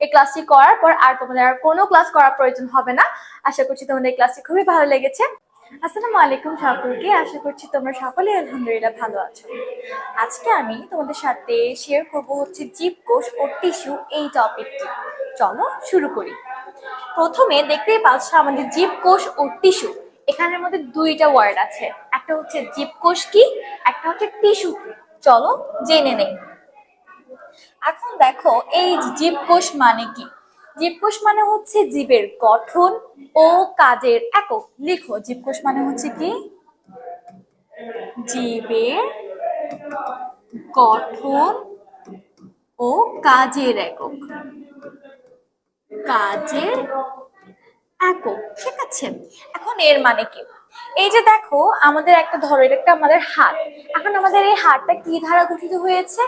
এই ক্লাসটি করার পর আর তোমাদের আর কোনো ক্লাস করার প্রয়োজন হবে না। আশা করছি তোমাদের এই ক্লাসটি খুবই ভালো লেগেছে। আসসালামু আলাইকুম সকলকে, আশা করছি তোমরা সকলে আলহামদুলিল্লাহ ভালো আছো। আজকে আমি তোমাদের সাথে শেয়ার করব হচ্ছে জীবকোষ ও টিস্যু এই টপিকটি। চলো শুরু করি। প্রথমে দেখতেই পাচ্ছ আমাদের জীবকোষ ও টিস্যু, এখানের মধ্যে দুইটা ওয়ার্ড আছে, একটা হচ্ছে জীবকোষ কি, একটা হচ্ছে টিস্যু কি। চলো জেনে নেই। এখন দেখো এই জীবকোষ মানে কি। জীবকোষ মানে হচ্ছে জীবের গঠন ও কাজের একক। লিখো, জীবকোষ মানে হচ্ছে কি, জীবের গঠন ও কাজের একক। কাজের একক, ঠিক আছে। এখন এর মানে কি, এই যে দেখো আমাদের একটা ধরো, এটা একটা আমাদের হাত। এখন আমাদের এই হাতটা কি দ্বারা গঠিত হয়েছে,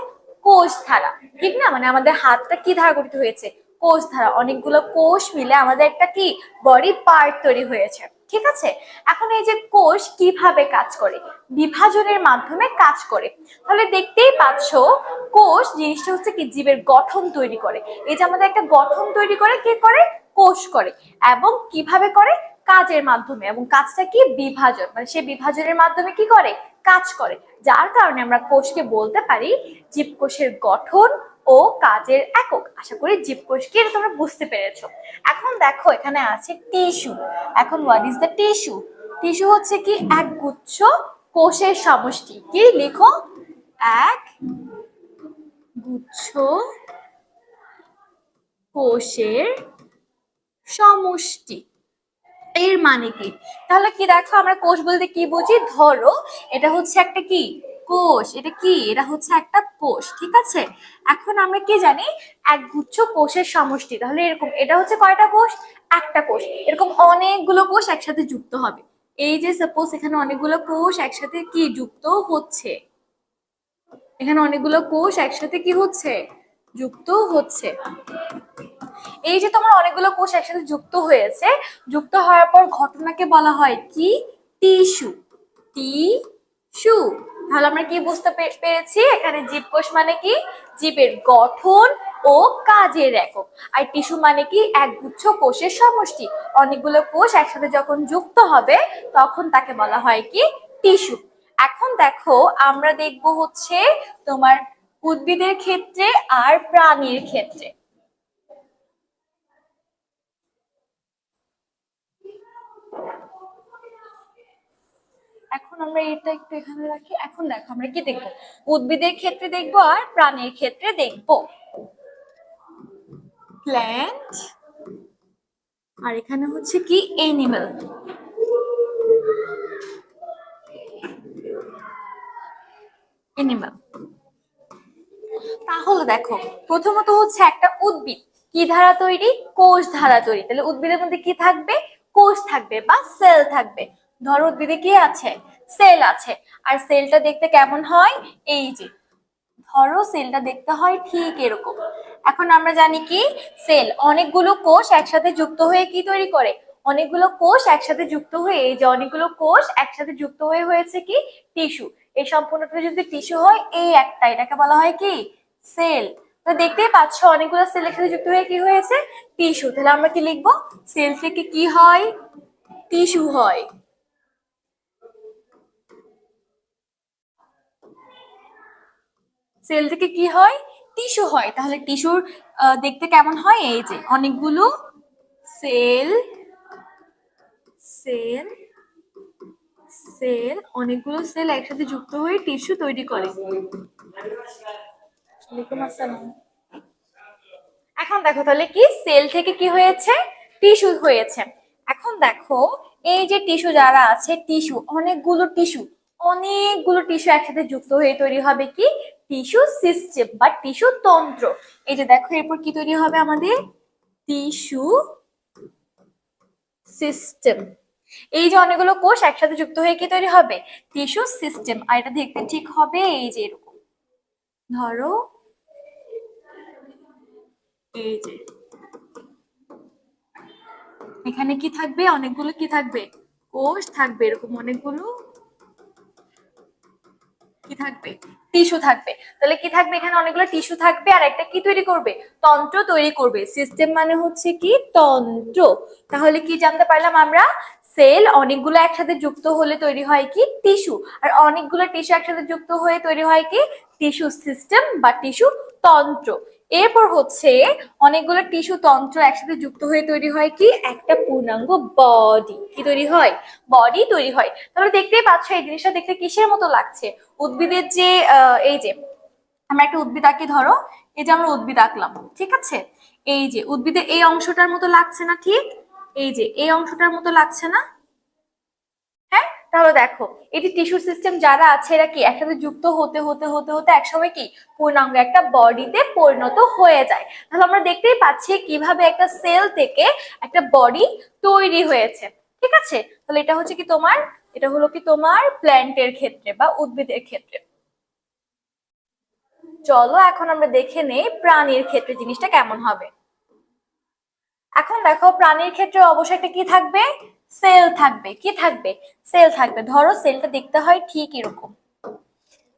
কোষ দ্বারা, ঠিক না? মানে আমাদের হাতটা কি দ্বারা গঠিত হয়েছে, কোষ দ্বারা। অনেকগুলো কোষ মিলে আমাদের একটা কি বডি পার্ট তৈরি হয়েছে, ঠিক আছে। এখন এই যে কোষ কিভাবে কাজ করে, বিভাজনের মাধ্যমে কাজ করে। তাহলে দেখতেই পাচ্ছ কোষ জিনিসটা হচ্ছে কি জীবের গঠন তৈরি করে। এই যে আমাদের একটা গঠন তৈরি করে, কে করে, কোষ করে। এবং কিভাবে করে, কাজের মাধ্যমে। এবং কাজটা কি, বিভাজন, মানে সে বিভাজনের মাধ্যমে কি করে, কাজ করে। যার কারণে আমরা কোষকে বলতে পারি জীবকোষের গঠন ও কাজের একক। আশা করি জীবকোষকে এটা তোমরা বুঝতে পেরেছো। এখন দেখো এখানে আছে টিস্যু। এখন what is the tissue? Tissue হচ্ছে কি এক গুচ্ছ কোষের সমষ্টি। কি লিখো, এক গুচ্ছ কোষের সমষ্টি। এর মানে কি? তাহলে কি দেখো, আমরা কোষ বলতে কি বুঝি, ধরো এটা হচ্ছে একটা কি কোষ, এটা কি, এটা হচ্ছে একটা কোষ, ঠিক আছে। এখন আমরা কি জানি, এক গুচ্ছ কোষের সমষ্টি। তাহলে এরকম, এটা হচ্ছে কয়টা কোষ, একটা কোষ। এরকম অনেকগুলো কোষ একসাথে যুক্ত হবে। এই যে সাপোজ এখানে অনেকগুলো কোষ একসাথে কি যুক্ত হচ্ছে, এখানে অনেকগুলো কোষ একসাথে কি হচ্ছে, যুক্ত হচ্ছে। এই যে তোমার অনেকগুলো কোষ একসাথে যুক্ত হয়েছে, যুক্ত হওয়ার পর ঘটনাকে বলা হয় কি, টিস্যু। টিস্যু। তাহলে আমরা কি বুঝতে পেরেছি, এখানে জীবকোষ মানে কি, জীবের গঠন ও কাজের একক। আর টিস্যু মানে কি, একগুচ্ছ কোষের সমষ্টি। অনেকগুলো কোষ একসাথে যখন যুক্ত হবে তখন তাকে বলা হয় কি, টিস্যু। এখন দেখো আমরা দেখবো হচ্ছে তোমার উদ্ভিদের ক্ষেত্রে আর প্রাণীর ক্ষেত্রে। এখন আমরা এটা একটু এখানে রাখি। এখন দেখো আমরা কি দেখবো, উদ্ভিদের ক্ষেত্রে দেখবো আর প্রাণীর ক্ষেত্রে দেখবো। প্ল্যান্ট, আর এখানে হচ্ছে কি এনিম্যাল। এনিম্যাল। তাহলে দেখো প্রথমত হচ্ছে একটা উদ্ভিদ কি ধারা তৈরি, কোষ ধারা তৈরি। তাহলে উদ্ভিদের মধ্যে কি থাকবে, কোষ থাকবে বা সেল থাকবে। ধরো উদ্ভিদে কি আছে, সেল আছে। আর সেলটা দেখতে কেমন হয়, এই যে ধরো সেলটা দেখতে হয় ঠিক এরকম। এখন আমরা জানি কি, সেল অনেকগুলো কোষ একসাথে যুক্ত হয়ে কি তৈরি করে, অনেকগুলো কোষ একসাথে যুক্ত হয়ে, এই যে অনেকগুলো কোষ একসাথে যুক্ত হয়ে হয়েছে কি, টিস্যু। এই সম্পূর্ণটা যদি টিস্যু হয়, এই একটা, এটাকে বলা হয় কি, সেল। তো দেখতেই পাচ্ছ অনেকগুলো সেল একসাথে যুক্ত হয়ে কি হয়েছে, টিস্যু। তাহলে আমরা কি লিখবো, সেল থেকে কি হয়, টিস্যু হয়। সেল থেকে কি হয়, টিস্যু হয়। তাহলে টিস্যুর দেখতে কেমন হয়, এই যে অনেকগুলো সেল, সেল, সেল, অনেকগুলো সেল একসাথে যুক্ত হয়ে টিস্যু তৈরি করে। ওয়ালাইকুম আসসালাম। এখন দেখো তাহলে কি, সেল থেকে কি হয়েছে, টিস্যু হয়েছে। এখন দেখো এই যে টিস্যু যারা আছে, টিস্যু অনেকগুলো টিস্যু, অনেকগুলো টিস্যু একসাথে যুক্ত হয়ে তৈরি হবে কি, টিস্যু সিস্টেম বা টিস্যু তন্ত্র। এই যে দেখো এরপর কি তৈরি হবে আমাদের, টিস্যু সিস্টেম। এই যে অনেকগুলো কোষ একসাথে যুক্ত হয়ে কি তৈরি হবে, টিস্যু সিস্টেম। আর এটা দেখতে ঠিক হবে এই যে এরকম। ধরো এই যে এখানে কি থাকবে, অনেকগুলো কি থাকবে, কোষ থাকবে, এরকম অনেকগুলো কি থাকবে? টিস্যু থাকবে। তাহলে কি থাকবে? এখানে অনেকগুলো টিস্যু থাকবে আর একটা কি তৈরি করবে? তন্ত্র তৈরি করবে। সিস্টেম মানে হচ্ছে কি? তন্ত্র। তাহলে কি জানতে পারলাম আমরা? সেল অনেকগুলো একসাথে যুক্ত হলে তৈরি হয় কি? টিস্যু। আর অনেকগুলো টিস্যু একসাথে যুক্ত হয়ে তৈরি হয় কি? টিস্যু সিস্টেম বা টিস্যু তন্ত্র। এরপর হচ্ছে অনেকগুলো টিস্যু তন্ত্র একসাথে যুক্ত হয়ে তৈরি হয় কি? একটা পূর্ণাঙ্গ বডি। কি তৈরি হয়? বডি তৈরি হয়। তাহলে দেখতেই পাচ্ছ এই জিনিসটা দেখতে কিসের মতো লাগছে? উদ্ভিদের যে এই যে আমরা একটা উদ্ভিদ আঁকি, ধরো এই যে আমরা উদ্ভিদ আঁকলাম, ঠিক আছে? এই যে উদ্ভিদের এই অংশটার মতো লাগছে না? ঠিক এই যে এই অংশটার মতো লাগছে না? হ্যাঁ, তাহলে দেখো এই যে টিস্যু সিস্টেম যারা আছে এরা কি একসাথে যুক্ত হতে হতে হতে হতে একসময় কি পূর্ণাঙ্গ একটা বডিতে পরিণত হয়ে যায়। তাহলে আমরা দেখতেই পাচ্ছি কিভাবে একটা সেল থেকে একটা বডি তৈরি হয়েছে, ঠিক আছে? তাহলে এটা হচ্ছে কি তোমার, এটা হলো কি তোমার প্ল্যান্টের ক্ষেত্রে বা উদ্ভিদের ক্ষেত্রে। চলো এখন আমরা দেখে নেই প্রাণীর ক্ষেত্রে জিনিসটা কেমন হবে। এখন দেখো প্রাণীর ক্ষেত্রে অবশ্যই একটা কি থাকবে? সেল থাকবে। কি থাকবে? সেল থাকবে। ধরো সেলটা দেখতে হয় ঠিক এরকম,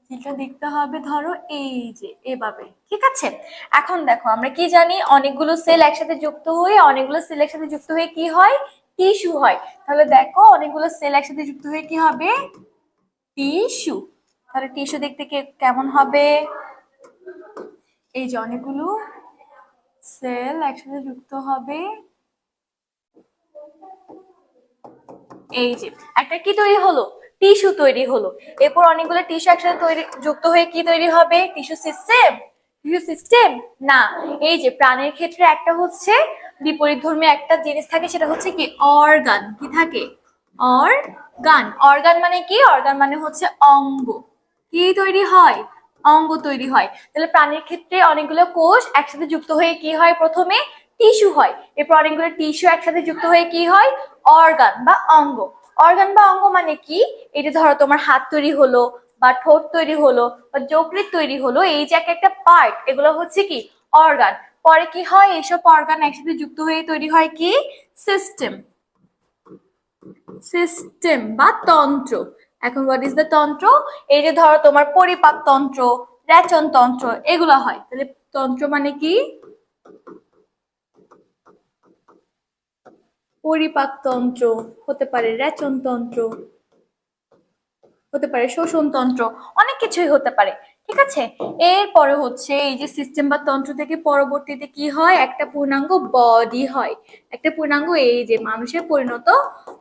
সেলটা দেখতে হবে ধরো এই যে এভাবে, ঠিক আছে? এখন দেখো আমরা কি জানি? অনেকগুলো সেল একসাথে যুক্ত হয়ে কি হয়? টিস্যু হয়। তাহলে দেখো অনেকগুলো সেল একসাথে যুক্ত হয়ে কি হবে? টিস্যু। তাহলে টিস্যু দেখতে কেমন হবে? এই যে অনেকগুলো সেল একসাথে যুক্ত হবে, এই যে একটা কি তৈরি হলো? টিস্যু তৈরি হলো। এরপর অনেকগুলো টিস্যু একসাথে যুক্ত হয়ে কি তৈরি হবে? Tissue system. টিস্যু সিস্টেম না, এই যে প্রাণীর ক্ষেত্রে একটা হচ্ছে বিপরীতধর্মী একটা জিনিস থাকে, সেটা হচ্ছে কি? অর্গান। কি থাকে? অর্গান। অর্গান মানে কি? অর্গান মানে হচ্ছে অঙ্গ। কি তৈরি হয়? অঙ্গ তৈরি হয়। তাহলে প্রাণীর ক্ষেত্রে অনেকগুলো কোষ একসাথে যুক্ত হয়ে কি হয়? প্রথমে টিস্যু হয়। এরপর অনেকগুলো টিস্যু একসাথে যুক্ত হয়ে কি হয়? অর্গান বা অঙ্গ। অর্গান বা অঙ্গ মানে কি? এই যে ধরো তোমার হাত তৈরি হলো বা ঠোঁট তৈরি হলো বা যকৃৎ তৈরি হলো, এই যে একটা পার্ট, এগুলো হচ্ছে কি? অর্গান। পরে কি হয়? এইসব অর্গান একসাথে যুক্ত হয়ে তৈরি হয় কি? সিস্টেম। সিস্টেম বা তন্ত্র। এখন হোয়াট ইজ দ্য তন্ত্র? এই যে ধরো তোমার পরিপাক তন্ত্র, রেচন তন্ত্র, এগুলো হয়। তাহলে তন্ত্র মানে কি? পরিপাক তন্ত্র হতে পারে, রেচন তন্ত্র হতে পারে, শোষণ তন্ত্র, অনেক কিছুই হতে পারে, ঠিক আছে? এরপরে হচ্ছে এই যে সিস্টেম বা তন্ত্র থেকে পরবর্তীতে কি হয়? একটা পূর্ণাঙ্গ বডি হয়, একটা পূর্ণাঙ্গ এই যে মানুষে পরিণত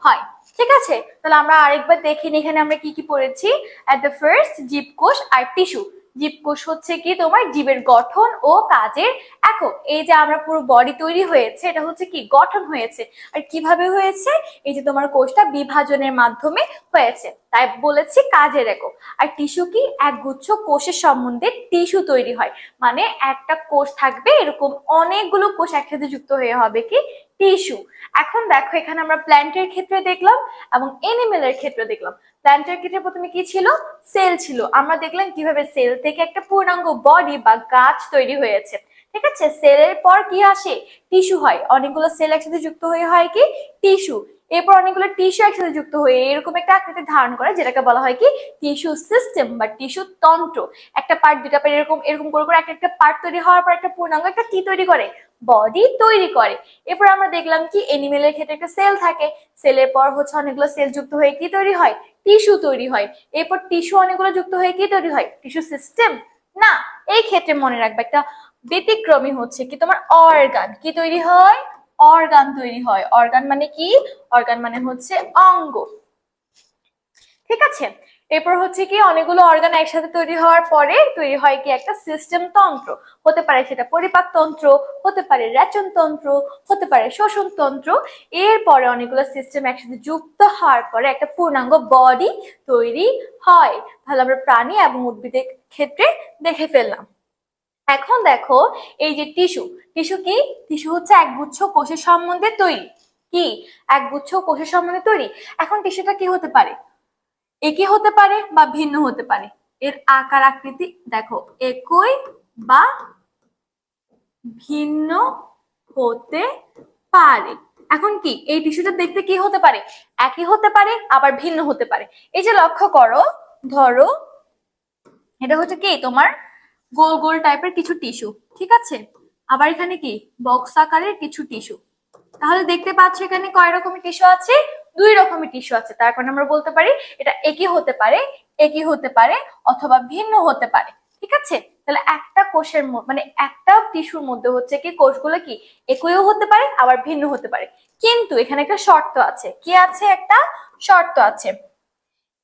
হয়, ঠিক আছে? তাহলে আমরা আরেকবার দেখি এখানে আমরা কি কি পড়েছি। এট দ্য ফার্স্ট জীবকোষ আর টিস্যু। জীবকোষ হচ্ছে কি তোমার জীবের গঠন ও কাজের একক। এই যে আমরা পুরো বডি তৈরি হয়েছে, এটা হচ্ছে কি? গঠন হয়েছে। আর কিভাবে হয়েছে? এই যে তোমার কোষটা বিভাজনের মাধ্যমে হয়েছে, তাই বলেছি কাজের একক। আর টিস্যু কি? একগুচ্ছ কোষের সম্বন্ধে টিস্যু তৈরি হয়, মানে একটা কোষ থাকবে এরকম অনেকগুলো কোষ একসাথে যুক্ত হয়ে হবে কি? টিস্যু। এখন দেখো এখানে আমরা প্ল্যান্টের ক্ষেত্রে দেখলাম এবং এনিমেলের ক্ষেত্রে দেখলাম। প্ল্যান্টের ক্ষেত্রে প্রথমে কি ছিল? সেল ছিল। আমরা দেখলাম কিভাবে সেল থেকে একটা পূর্ণাঙ্গ বডি বা গাছ তৈরি হয়েছে, ঠিক আছে? সেলের পর কি আসে? টিস্যু হয়। অনেকগুলো সেল একসাথে যুক্ত হয়ে হয় কি? টিস্যু। এরপর অনেকগুলো টিস্যু একসাথে যুক্ত হয়ে এরকম একটা আকৃতি ধারণ করে, যেটাকে বলা হয় কি? টিস্যু সিস্টেম বা টিস্যু তন্ত্র। একটা পার্ট, দুটা পার্ট, এরকম এরকম করে করে একটা পার্ট তৈরি হওয়ার পর একটা পূর্ণাঙ্গ একটা কি তৈরি করে? বডি তৈরি করে। এরপর আমরা দেখলাম কি এনিমেলের ক্ষেত্রে একটা সেল থাকে। সেলের পর হচ্ছে অনেকগুলো সেল যুক্ত হয়ে কি তৈরি হয়? টিস্যু তৈরি হয়। এরপর টিস্যু অনেকগুলো যুক্ত হয়ে কি তৈরি হয়? টিস্যু সিস্টেম না, এই ক্ষেত্রে মনে রাখবে একটা ব্যতিক্রমী হচ্ছে কি তোমার অর্গান। কি তৈরি হয়? অর্গান তৈরি হয়। অর্গান মানে কি? অর্গান মানে হচ্ছে অঙ্গ, ঠিক আছে? এরপর হচ্ছে কি অনেকগুলো অর্গান একসাথে তৈরি হওয়ার পরে তৈরি হয় কি? একটা সিস্টেম তন্ত্র। হতে পারে সেটা পরিপাক তন্ত্র, হতে পারে রেচন তন্ত্র, হতে পারে শোষণ তন্ত্র। এরপরে অনেকগুলো সিস্টেম একসাথে যুক্ত হওয়ার পরে একটা পূর্ণাঙ্গ বডি তৈরি হয়। তাহলে আমরা প্রাণী এবং উদ্ভিদের ক্ষেত্রে দেখে ফেললাম। এখন দেখো এই যে টিস্যু। টিস্যু কি? টিস্যু হচ্ছে একগুচ্ছ কোষের সম্বন্ধে তৈরি। কি? একগুচ্ছ কোষের সম্বন্ধে তৈরি। এখন টিস্যুটা কি হতে পারে? একই হতে পারে বা ভিন্ন হতে পারে। এর আকার আকৃতি দেখো একই বা ভিন্ন হতে পারে। এখন কি এই টিস্যুটা দেখতে কি হতে পারে? একই হতে পারে আবার ভিন্ন হতে পারে। এই যে লক্ষ্য করো, ধরো এটা হচ্ছে কি তোমার গোল গোল টাইপের কিছু টিস্যু, ঠিক আছে। আবার এখানে কি বক্স আকারের কিছু টিস্যু। তাহলে দেখতে পাচ্ছ এখানে কয় রকমের টিস্যু আছে, দুই রকমের টিস্যু আছে। তার কারণে আমরা বলতে পারি এটা একই হতে পারে, একই হতে পারে অথবা ভিন্ন হতে পারে, ঠিক আছে। তাহলে একটা কোষের মানে একটা টিস্যুর মধ্যে হচ্ছে কি কোষগুলো কি একইও হতে পারে আবার ভিন্ন হতে পারে। কিন্তু এখানে একটা শর্ত আছে, কি আছে, একটা শর্ত আছে,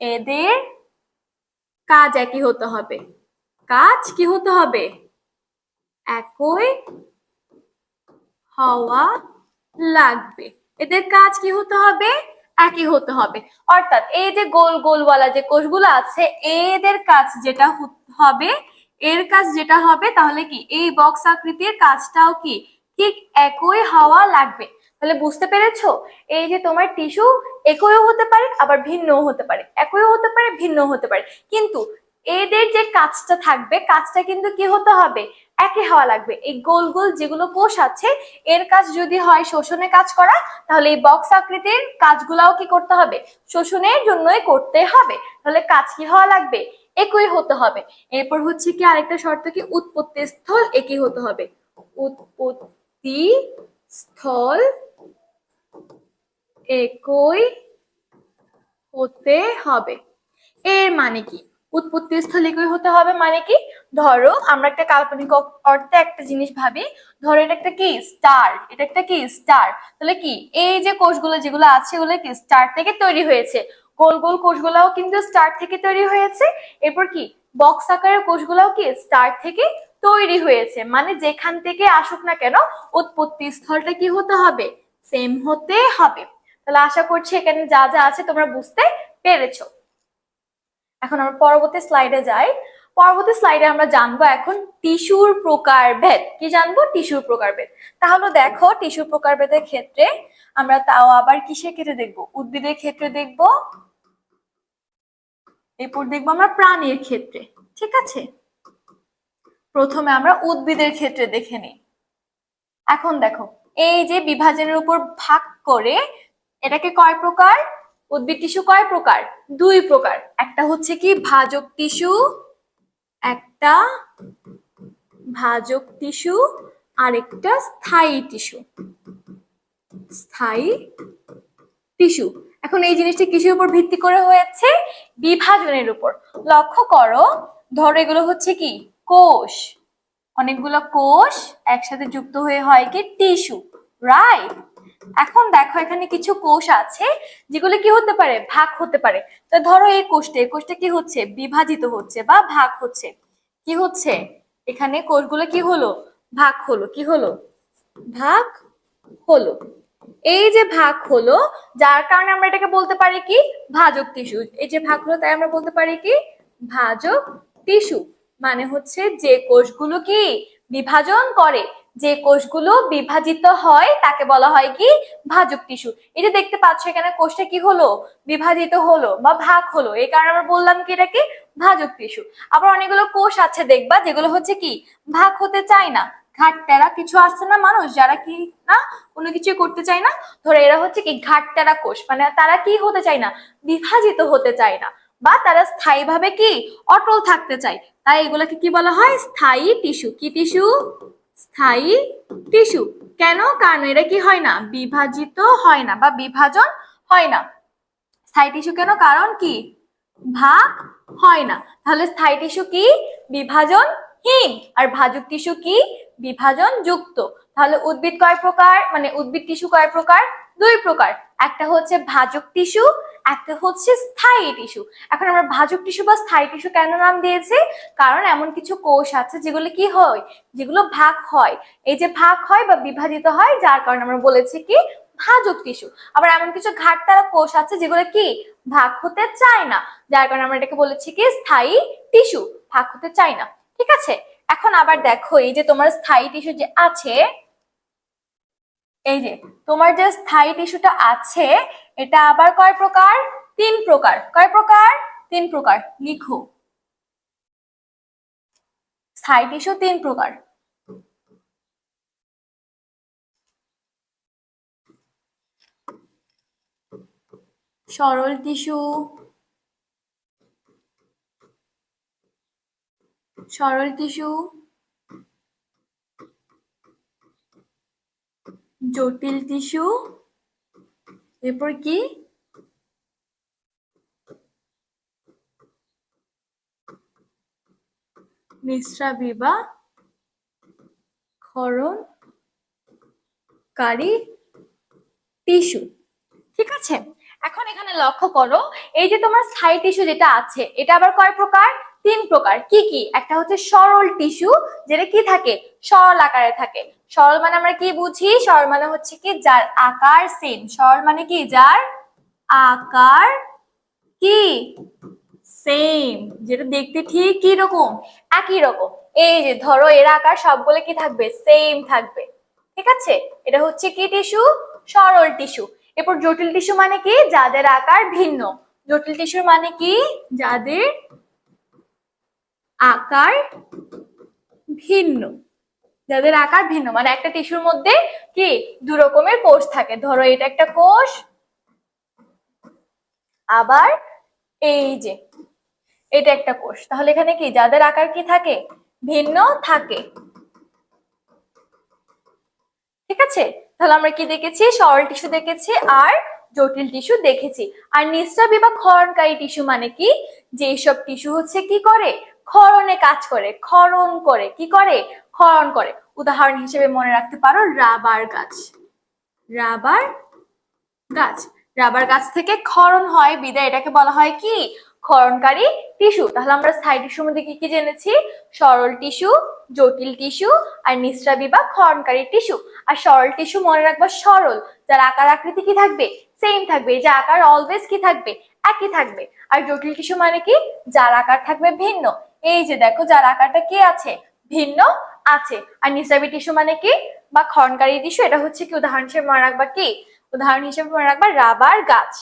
এদের কাজ একই হতে হবে। কাজ কি হতে হবে, একই হওয়া লাগবে। এদের কাজ কি হতে হবে, একই হতে হবে। অর্থাৎ এই যে গোল গোলওয়ালা যে কোষগুলো আছে, এদের কাজ যেটা হবে, এর কাজ যেটা হবে, তাহলে কি এই বক্স আকৃতির কাজটাও কি ঠিক একই হওয়া লাগবে। তাহলে বুঝতে পেরেছো, এই যে তোমার টিস্যু একইও হতে পারে আবার ভিন্নও হতে পারে, একইও হতে পারে ভিন্নও হতে পারে, কিন্তু এদের যে কাজটা থাকবে কাজটা কিন্তু কি হতে হবে, একই হওয়া লাগবে। এই গোল গোল যেগুলো কোষ আছে এর কাজ যদি হয় শোষণে কাজ করা, তাহলে এই বক্স আকৃতির কাজগুলাও কি করতে হবে, শোষণের জন্যই করতে হবে। তাহলে কাজ কি হওয়া লাগবে, একই হতে হবে। এরপর হচ্ছে কি আরেকটা শর্ত কি, উৎপত্তি স্থল একই হতে হবে। উৎপত্তি স্থল একই হতে হবে। এর মানে কি, উৎপত্তি স্থল একই হতে হবে মানে কি, ধরো আমরা একটা কাল্পনিক অর্থে একটা জিনিস ভাবি, ধরো এটা একটা কি স্টার, এটা একটা কি স্টার, তাহলে কি এই যে কোষগুলো যেগুলো আছে এগুলো কি স্টার থেকে তৈরি হয়েছে, গোল গোল কোষগুলোও কিন্তু স্টার থেকে তৈরি হয়েছে। এরপর কি বক্স আকারের কোষগুলোও কি স্টার থেকে তৈরি হয়েছে, মানে যেখান থেকে আসুক না কেন উৎপত্তি স্থলটা কি হতে হবে, সেম হতে হবে। তাহলে আশা করছি এখানে যা যা আছে তোমরা বুঝতে পেরেছো। এখন আমরা পরবর্তী স্লাইডে যাই। পরবর্তী স্লাইডে আমরা জানবো এখন টিস্যুর প্রকারভেদ। কি জানবো, টিস্যুর প্রকারভেদ। তাহলে দেখো টিস্যুর প্রকারভেদের ক্ষেত্রে আমরা তাও আবার কিসের ক্ষেত্রে দেখবো, উদ্ভিদের ক্ষেত্রে দেখবো, এরপর দেখবো আমরা প্রাণীর ক্ষেত্রে, ঠিক আছে। প্রথমে আমরা উদ্ভিদের ক্ষেত্রে দেখে নিই। এখন দেখো এই যে বিভাজনের উপর ভাগ করে, এটাকে কয় প্রকার, উদ্ভিদ টিস্যু কয় প্রকার, দুই প্রকার। একটা হচ্ছে কি ভাজক টিস্যু, একটা ভাজক টিস্যু, আরেকটা স্থায়ী টিস্যু, স্থায়ী টিস্যু। এখন এই জিনিসটি কিসের উপর ভিত্তি করে হয়েছে, বিভাজনের উপর। লক্ষ্য করো, ধরো এগুলো হচ্ছে কি কোষ, অনেকগুলো কোষ একসাথে যুক্ত হয়ে হয় কি টিস্যু, রাইট। এখন দেখো এখানে কিছু কোষ আছে যেগুলো কি হতে পারে, ভাগ হতে পারে। তো ধরো এই কোষটা কি হচ্ছে, বিভাজিত হচ্ছে বা ভাগ হচ্ছে, কি হচ্ছে, এখানে কোষগুলো কি হলো, ভাগ হলো, কি হলো, ভাগ হলো। এই যে ভাগ হলো, যার কারণে আমরা এটাকে বলতে পারি কি ভাজক টিস্যু। এই যে ভাগ হলো তাই আমরা বলতে পারি কি ভাজক টিস্যু। মানে হচ্ছে যে কোষগুলো কি বিভাজন করে, যে কোষগুলো বিভাজিত হয় তাকে বলা হয় কি ভাজক টিস্যু। এই যে দেখতে পাচ্ছ এখানে কোষটা কি হলো, বিভাজিত হলো বা ভাগ হলো, এই কারণে আমরা বললাম কি এটা কি ভাজক টিস্যু। আবার অনেকগুলো কোষ আছে দেখবা যেগুলো হচ্ছে কি ভাগ হতে চায় না, ঘাটতেরা কিছু আছে না মানুষ যারা কি না কোনো কিছু করতে চায় না, ধরো এরা হচ্ছে কি ঘাটতেরা কোষ, মানে তারা কি হতে চায় না, বিভাজিত হতে চায় না, বা তারা স্থায়ীভাবে কি অটল থাকতে চায়। তাই এগুলোকে কি বলা হয়, স্থায়ী টিস্যু। কি টিস্যু, স্থায়ী টিস্যু। কেন, কারণ এরা কি হয় না, বিভাজিত হয় না বা বিভাজন হয় না। স্থায়ী টিস্যু কেন, কারণ কি ভাগ হয় না। তাহলে স্থায়ী টিস্যু কি বিভাজনহীন, আর ভাজক টিস্যু কি বিভাজন যুক্ত। তাহলে উদ্ভিদ কয় প্রকার, মানে উদ্ভিদ টিস্যু কয় প্রকার, দুই প্রকার। একটা হচ্ছে ভাজক টিস্যু, একটা হচ্ছে স্থায়ী টিস্যু। এখন আমরা ভাজক টিস্যু বা স্থায়ী টিস্যু কেন নাম দিয়েছি, কারণ এমন কিছু কোষ আছে যেগুলো কি হয়, যেগুলো ভাগ হয়। এই যে ভাগ হয় বা বিভাজিত হয়, যার কারণে আমরা বলেছি কি ভাজক টিস্যু। আবার এমন কিছু ঘাটতারা কোষ আছে যেগুলো কি ভাগ হতে চায় না, যার কারণে আমরা এটাকে বলেছি কি স্থায়ী টিস্যু, ভাগ হতে চায় না, ঠিক আছে। এখন আবার দেখো এই যে তোমার স্থায়ী টিস্যু যে আছে, এই যে তোমার যে স্থায়ী টিস্যুটা আছে এটা আবার কয় প্রকার, তিন প্রকার। কয় প্রকার, তিন প্রকার, লিখো। স্থায়ী টিস্যু তিন প্রকার। সরল টিস্যু, সরল টিস্যু, জটিল টিস্যু, এরপর কি নিঃস্রাবী বা ক্ষরণকারী টিস্যু। ঠিক আছে, এখন এখানে লক্ষ্য করো, এই যে তোমার স্থায়ী টিস্যু যেটা আছে এটা আবার কয় প্রকার? 3 প্রকার। কি কি? একটা হচ্ছে সরল টিস্যু, যেটা কি থাকে? সরল আকারে থাকে। সরল মানে আমরা কি বুঝি? সরল মানে হচ্ছে কি যার আকার সেম। সরল মানে কি? যার আকার কি সেম, যেটা দেখতে ঠিক কি রকম? একই রকম। এই যে ধরো এর আকার সবগুলো কি থাকবে? সেম থাকবে। ঠিক আছে, এটা হচ্ছে কি টিস্যু? সরল টিস্যু। এরপর জটিল টিস্যু মানে কি? যাদের আকার ভিন্ন। জটিল টিস্যু মানে কি? যাদের আকার ভিন্ন। যাদের আকার ভিন্ন মানে একটা টিস্যুর মধ্যে কি 2 রকমের কোষ থাকে। ধরো এটা একটা কোষ, আবার এই যে এটা একটা কোষ। তাহলে এখানে কি যাদের আকার কি থাকে? ভিন্ন থাকে। ঠিক আছে, তাহলে আমরা কি দেখেছি? সরল টিস্যু দেখেছি আর জটিল টিস্যু দেখেছি। আর নিঃস্রাবী বা ক্ষরণকারী টিস্যু মানে কি? যেসব টিস্যু হচ্ছে কি করে? ক্ষরণে কাজ করে, ক্ষরণ করে। কি করে? ক্ষরণ করে। উদাহরণ হিসেবে মনে রাখতে পারো রাবার গাছ। রাবার গাছ, রাবার গাছ থেকে ক্ষরণ হয় বিদায় এটাকে বলা হয় কি? ক্ষরণকারী টিস্যু। তাহলে আমরা স্থায়ী টিস্যুর মধ্যে কি কি জেনেছি? সরল টিস্যু, জটিল টিস্যু আর নিঃস্রাবী বা ক্ষরণকারী টিস্যু। আর সরল টিস্যু মনে রাখবা সরল, যার আকার আকৃতি কি থাকবে? সেম থাকবে। এই যে আকার অলওয়েজ কি থাকবে? একই থাকবে। আর জটিল টিস্যু মানে কি? যার আকার থাকবে ভিন্ন। এই যে দেখো যার আকারটা কি আছে? ভিন্ন আছে। আর নিঃস্রাবী টিস্যু মানে কি? বা ক্ষরণকারী টিস্যু, এটা হচ্ছে কি? উদাহরণ হিসেবে মনে রাখবা কি? উদাহরণ হিসেবে মনে রাখবা রাবার গাছ।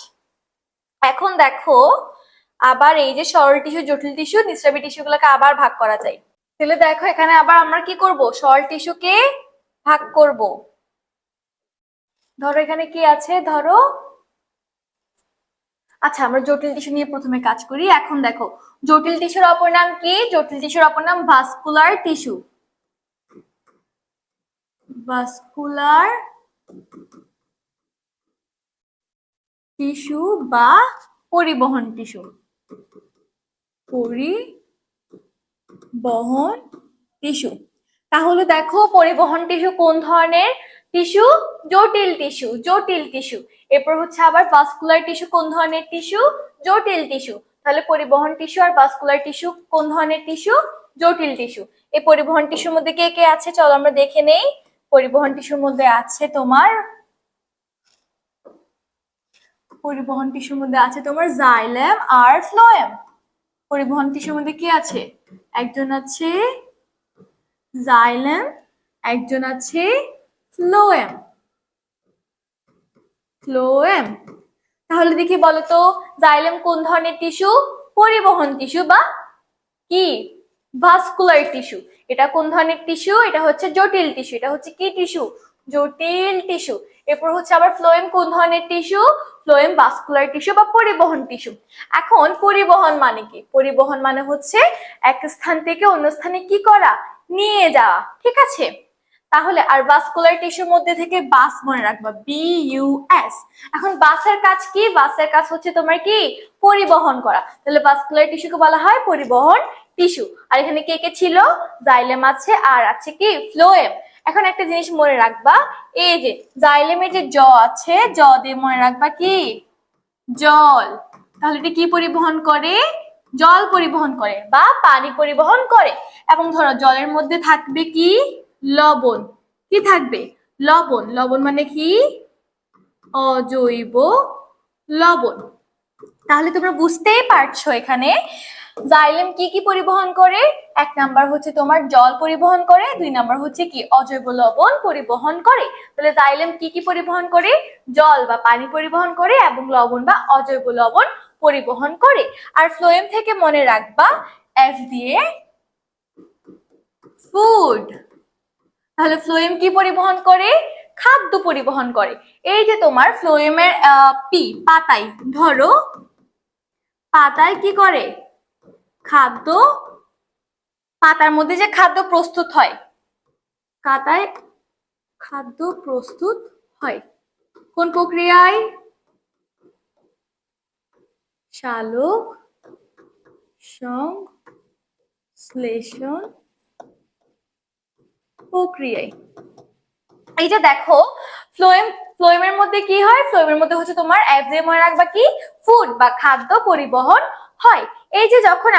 এখন দেখো আবার এই যে সরল টিস্যু, জটিল টিস্যু, নিঃস্রাবী টিস্যু গুলোকে আবার ভাগ করা যায়। তাহলে দেখো এখানে আবার আমরা কি করব? সরল টিস্যুকে ভাগ করব। ধরো এখানে কি আছে? ধরো আচ্ছা, আমরা জটিল টিস্যু নিয়ে প্রথমে কাজ করি। এখন দেখো জটিল টিস্যুর অপর নাম কি? জটিল টিস্যুর অপর নাম ভাস্কুলার টিস্যু। ভাস্কুলার টিস্যু বা পরিবহন টিস্যু। পরিবহন টিস্যু। তাহলে দেখো পরিবহন টিস্যু কোন ধরনের টিস্যু? জটিল টিস্যু। জটিল টিস্যু। এরপর হচ্ছে আবার ভাস্কুলার টিস্যু কোন ধরনের টিস্যু? জটিল টিস্যু। তাহলে পরিবহন টিস্যু আর ভাস্কুলার টিস্যু কোন ধরনের টিস্যু? জটিল টিস্যু। এই পরিবহন টিস্যুর মধ্যে কে কে আছে চলো আমরা দেখে নেই। পরিবহন টিস্যুর মধ্যে আছে তোমার জাইলেম আর ফ্লোয়েম। পরিবহন টিস্যুর মধ্যে কি আছে? একজন আছে জাইলেম, একজন আছে ফ্লোয়েম। ফ্লোয়েম। তাহলে দেখি বলতো জাইলেম কোন ধরনের টিস্যু? পরিবহন টিস্যু বা কি? Vascular tissue. এটা কোন ধরনের টিস্যু? এটা হচ্ছে জটিল টিস্যু। এটা হচ্ছে কি টিস্যু? জটিল টিস্যু। এরপর হচ্ছে আবার ফ্লোয়েম কোন ধরনের টিস্যু? ফ্লোয়েম ভাস্কুলার টিস্যু বা পরিবহন টিস্যু। এখন পরিবহন মানে কি? পরিবহন মানে হচ্ছে এক স্থান থেকে অন্য স্থানে কি করা? নিয়ে যাওয়া। ঠিক আছে, তাহলে আর ভাস্কুলার টিস্যুর মধ্যে থেকে বাস মনে রাখবা, BUS। এখন বাসের কাজ কি? বাসের কাজ হচ্ছে তোমার কি? পরিবহন করা। তাহলে ভাস্কুলার টিস্যুকে বলা হয় পরিবহন টিস্যু। আর এখানে কে কে ছিল? জাইলেম আছে আর আছে কি? ফ্লোয়েম। এখন একটা জিনিস মনে রাখবা, এই যে জাইলেমের যে জ আছে, জ দিয়ে মনে রাখবা কি? জল। তাহলে এটা কি পরিবহন করে? জল পরিবহন করে বা পানি পরিবহন করে। এবং ধরো জলের মধ্যে থাকবে কি? লবণ। কি থাকবে? লবণ। লবণ মানে কি? অজৈব লবণ। তাহলে তোমরা বুঝতেই পারছো এখানে জাইলেম কি কি পরিবহন করে। 1 নাম্বার হচ্ছে তোমার জল পরিবহন করে, 2 নাম্বার হচ্ছে কি? অজৈব লবণ পরিবহন করে। তাহলে জাইলেম কি কি পরিবহন করে? জল বা পানি পরিবহন করে এবং লবণ বা অজৈব লবণ পরিবহন করে। আর ফ্লোয়েম থেকে মনে রাখবা F দিয়ে ফুড। তাহলে ফ্লোয়েম কি পরিবহন করে? খাদ্য পরিবহন করে। এই যে তোমার ফ্লোয়েমের পি পাতায়, ধরো পাতায় কি করে? খাদ্য পাতার মধ্যে যে খাদ্য প্রস্তুত হয়, কাতায় খাদ্য প্রস্তুত হয় কোন প্রক্রিয়ায়? সালোক সংশ্লেষণ প্রক্রিয়ায়। এই যে দেখো ফ্লোয়েমের মধ্যে কি হয়? ফ্লোয়েমের মধ্যে হচ্ছে তোমার মনে রাখবা কি ফুড বা খাদ্য পরিবহন হয়। এই যে যখন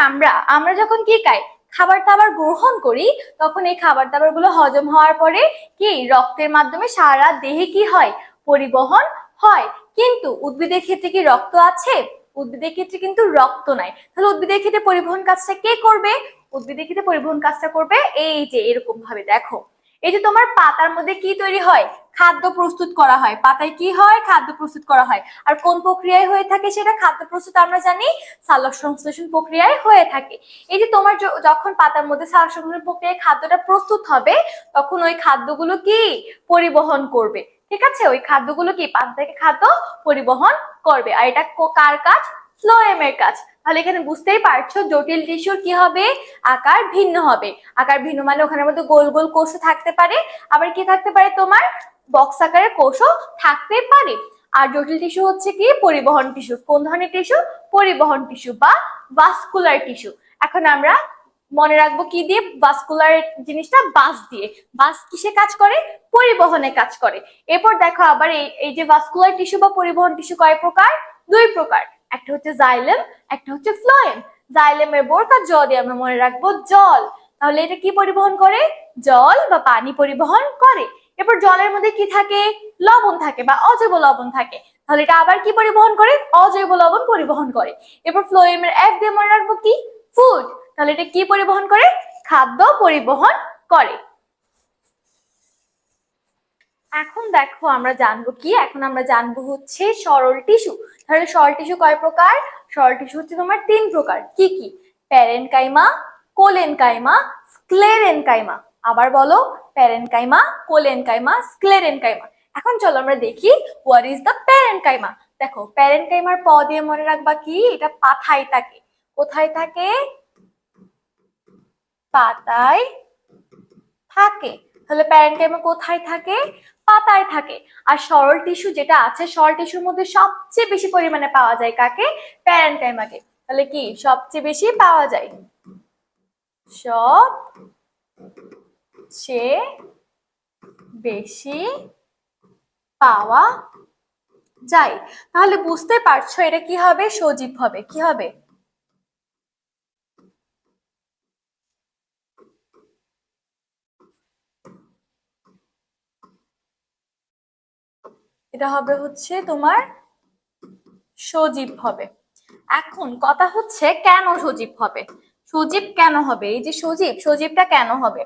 আমরা যখন কি খাই, খাবার দাবার গ্রহণ করি, তখন এই খাবার দাবার গুলো হজম হওয়ার পরে কি রক্তের মাধ্যমে সারা দেহে কি হয়? পরিবহন হয়। কিন্তু উদ্ভিদের ক্ষেত্রে কি রক্ত আছে? উদ্ভিদের ক্ষেত্রে কিন্তু রক্ত নাই। তাহলে উদ্ভিদের ক্ষেত্রে পরিবহন কাজটা কে করবে? উদ্ভিদের ক্ষেত্রে পরিবহন কাজটা করবে এই যে এরকম ভাবে দেখো, এই যে তোমার পাতার মধ্যে কি তৈরি হয়? খাদ্য প্রস্তুত করা হয়। পাতায় কি হয়? খাদ্য প্রস্তুত করা হয়। আর কোন প্রক্রিয়ায় হয়ে থাকে সেটা? খাদ্য প্রস্তুত আমরা জানি সালোক সংশ্লেষণ প্রক্রিয়ায় হয়ে থাকে। এই যে তোমার যখন পাতার মধ্যে সালোক সংশ্লেষণ প্রক্রিয়ায় খাদ্যটা প্রস্তুত হবে, তখন ওই খাদ্যগুলো কি পরিবহন করবে। ঠিক আছে, ওই খাদ্যগুলো কি পাতা থেকে খাদ্য পরিবহন করবে। আর এটা কার কাজ? ফ্লোয়েমের কাজ। তাহলে এখানে বুঝতেই পারছো জটিল টিস্যুর কি হবে? আকার ভিন্ন হবে। আকার ভিন্ন মানে ওখানের মধ্যে গোল গোল কোষও থাকতে পারে, আবার কি থাকতে পারে তোমার বক্স আকারের কোষও থাকতে পারে। আর জটিল টিস্যু হচ্ছে কি পরিবহন টিস্যু। কোন ধরনের টিস্যু? পরিবহন টিস্যু বা ভাস্কুলার টিস্যু। এখন আমরা মনে রাখবো কি দিয়ে? ভাস্কুলার জিনিসটা বাস দিয়ে। বাস কিসে কাজ করে? পরিবহনে কাজ করে। এরপর দেখো আবার এই যে ভাস্কুলার টিস্যু বা পরিবহন টিস্যু কয় প্রকার? দুই প্রকার। একটা হচ্ছে জাইলেম, একটা হচ্ছে ফ্লোয়েম। জাইলেমের বোরকা জ দিয়ে আমরা মনে রাখবো জল। তাহলে এটা কি পরিবহন করে? জল বা পানি পরিবহন করে। এরপর জলের মধ্যে কি থাকে? লবণ থাকে বা অজৈব লবণ থাকে। তাহলে এটা আবার কি পরিবহন করে? অজৈব লবণ পরিবহন করে। এরপর ফ্লোয়েমের এফ দিয়ে মনে রাখবো কি ফুড। তাহলে এটা কি পরিবহন করে? খাদ্য পরিবহন করে। এখন দেখো আমরা জানবো কি? এখন আমরা জানবো হচ্ছে সরল টিস্যু। তাহলে সরল টিস্যু কয় প্রকার? সরল টিস্যু হচ্ছে তোমার তিন প্রকার। কি কি? Parenchyma, collenchyma, sclerenchyma. আবার বলো, প্যারেনকাইমা, কোলেনকাইমা, স্ক্লেরেনকাইমা। এখন চলো আমরা দেখি হোয়াট ইজ দ্য প্যারেনকাইমা। দেখো প্যারেনকাইমার প দিয়ে মনে রাখবা কি এটা পাতায় থাকে। কোথায় থাকে? পাতায় থাকে। তাহলে প্যারেনকাইমা কোথায় থাকে? পাতায় থাকে। আর সরল টিস্যু যেটা আছে, সরল টিস্যুর মধ্যে সবচেয়ে বেশি পরিমাণে পাওয়া যায় কাকে? প্যারেনকাইমাকে। তাহলে কি সবচেয়ে বেশি পাওয়া যায়? সবচেয়ে বেশি পাওয়া যায়। তাহলে বুঝতে পারছো এটা কি হবে? সজীব হবে। কি হবে? এটা হবে হচ্ছে তোমার সজীব হবে। এখন কথা হচ্ছে কেন সজীব হবে? সজীব কেন হবে? এই যে সজীবটা কেন হবে?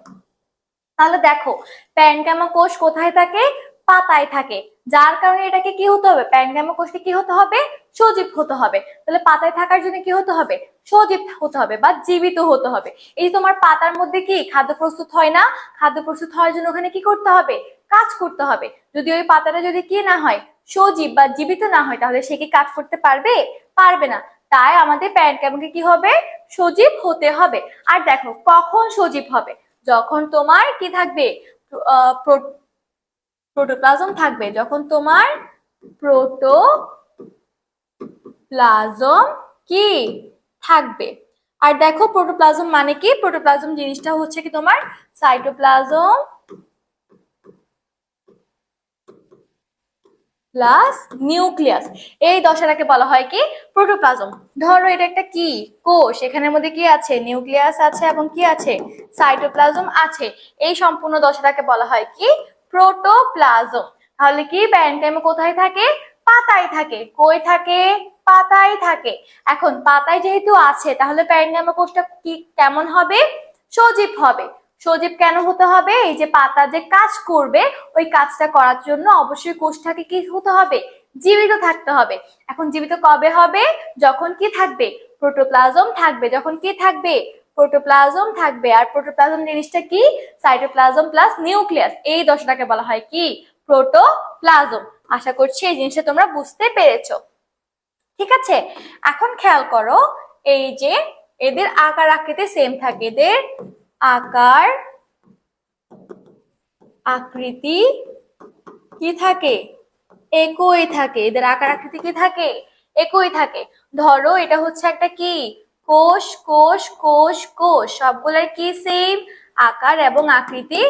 তাহলে দেখো প্যারেনকাইমা কোষ কোথায় থাকে? পাতায় থাকে। যার কারণে এটাকে কি হতে হবে? প্যারেনকাইমা কোষকে কি হতে হবে? সজীব হতে হবে। তাহলে পাতায় থাকার জন্য কি হতে হবে? সজীব হতে হবে বা জীবিত হতে হবে। এই তোমার পাতার মধ্যে কি খাদ্য প্রস্তুত হয় না? খাদ্য প্রস্তুত হওয়ার জন্য ওখানে কি করতে হবে? কাজ করতে হবে। যদি ওই পাতাটা যদি কি না হয়, সজীব বা জীবিত না হয়, তাহলে সে কি কাজ করতে পারবে? পারবে না। তাই আমাদের প্যারেনকাইমাকে কি হবে? সজীব হতে হবে। আর দেখো কখন সজীব হবে? যখন তোমার কি থাকবে? প্রোটোপ্লাজম থাকবে। যখন তোমার প্রোটোপ্লাজম কি থাকবে। আর দেখো প্রোটোপ্লাজম মানে কি? প্রোটোপ্লাজম জিনিসটা হচ্ছে কি তোমার সাইটোপ্লাজম প্লাস নিউক্লিয়াস। এই দশাটাকে বলা হয় কি? প্রোটোপ্লাজম। ধরো এটা একটা কি কোষ, এখানের মধ্যে কি আছে? নিউক্লিয়াস আছে এবং কি আছে? সাইটোপ্লাজম আছে। এই সম্পূর্ণ দশাটাকে বলা হয় কি? প্রোটোপ্লাজম। তাহলে কি প্যারেনকাইমা কোথায় থাকে? পাতায় থাকে। কই থাকে? পাতায় থাকে। এখন পাতায় যেহেতু আছে, তাহলে প্যারেনকাইমা কোষটা কি কেমন হবে? সজীব হবে। সজীব কেন হতে হবে? এই যে পাতা যে কাজ করবে, ওই কাজটা করার জন্য অবশ্যই কোষটাকে কি হতে হবে? জীবিত থাকতে হবে। এখন জীবিত কবে হবে? যখন কি থাকবে? প্রোটোপ্লাজম থাকবে। যখন কি থাকবে? প্রোটোপ্লাজম থাকবে। আর প্রোটোপ্লাজম জিনিসটা কি? Cytoplasm plus nucleus. এই দশটাকে বলা হয় কি? প্রোটোপ্লাজম। আশা করছি এই জিনিসটা তোমরা বুঝতে পেরেছো। ঠিক আছে, এখন খেয়াল করো এই যে এদের আকার আকৃতি সেম থাকে। এদের আকার আকৃতি কি থাকে, একই থাকে। এদের আকার আকৃতি কি থাকে, একই থাকে। ধরো এটা হচ্ছে একটা কি কোষ, কোষ কোষ কোষ, সবগুলোর কি সেম, আকার এবং আকৃতি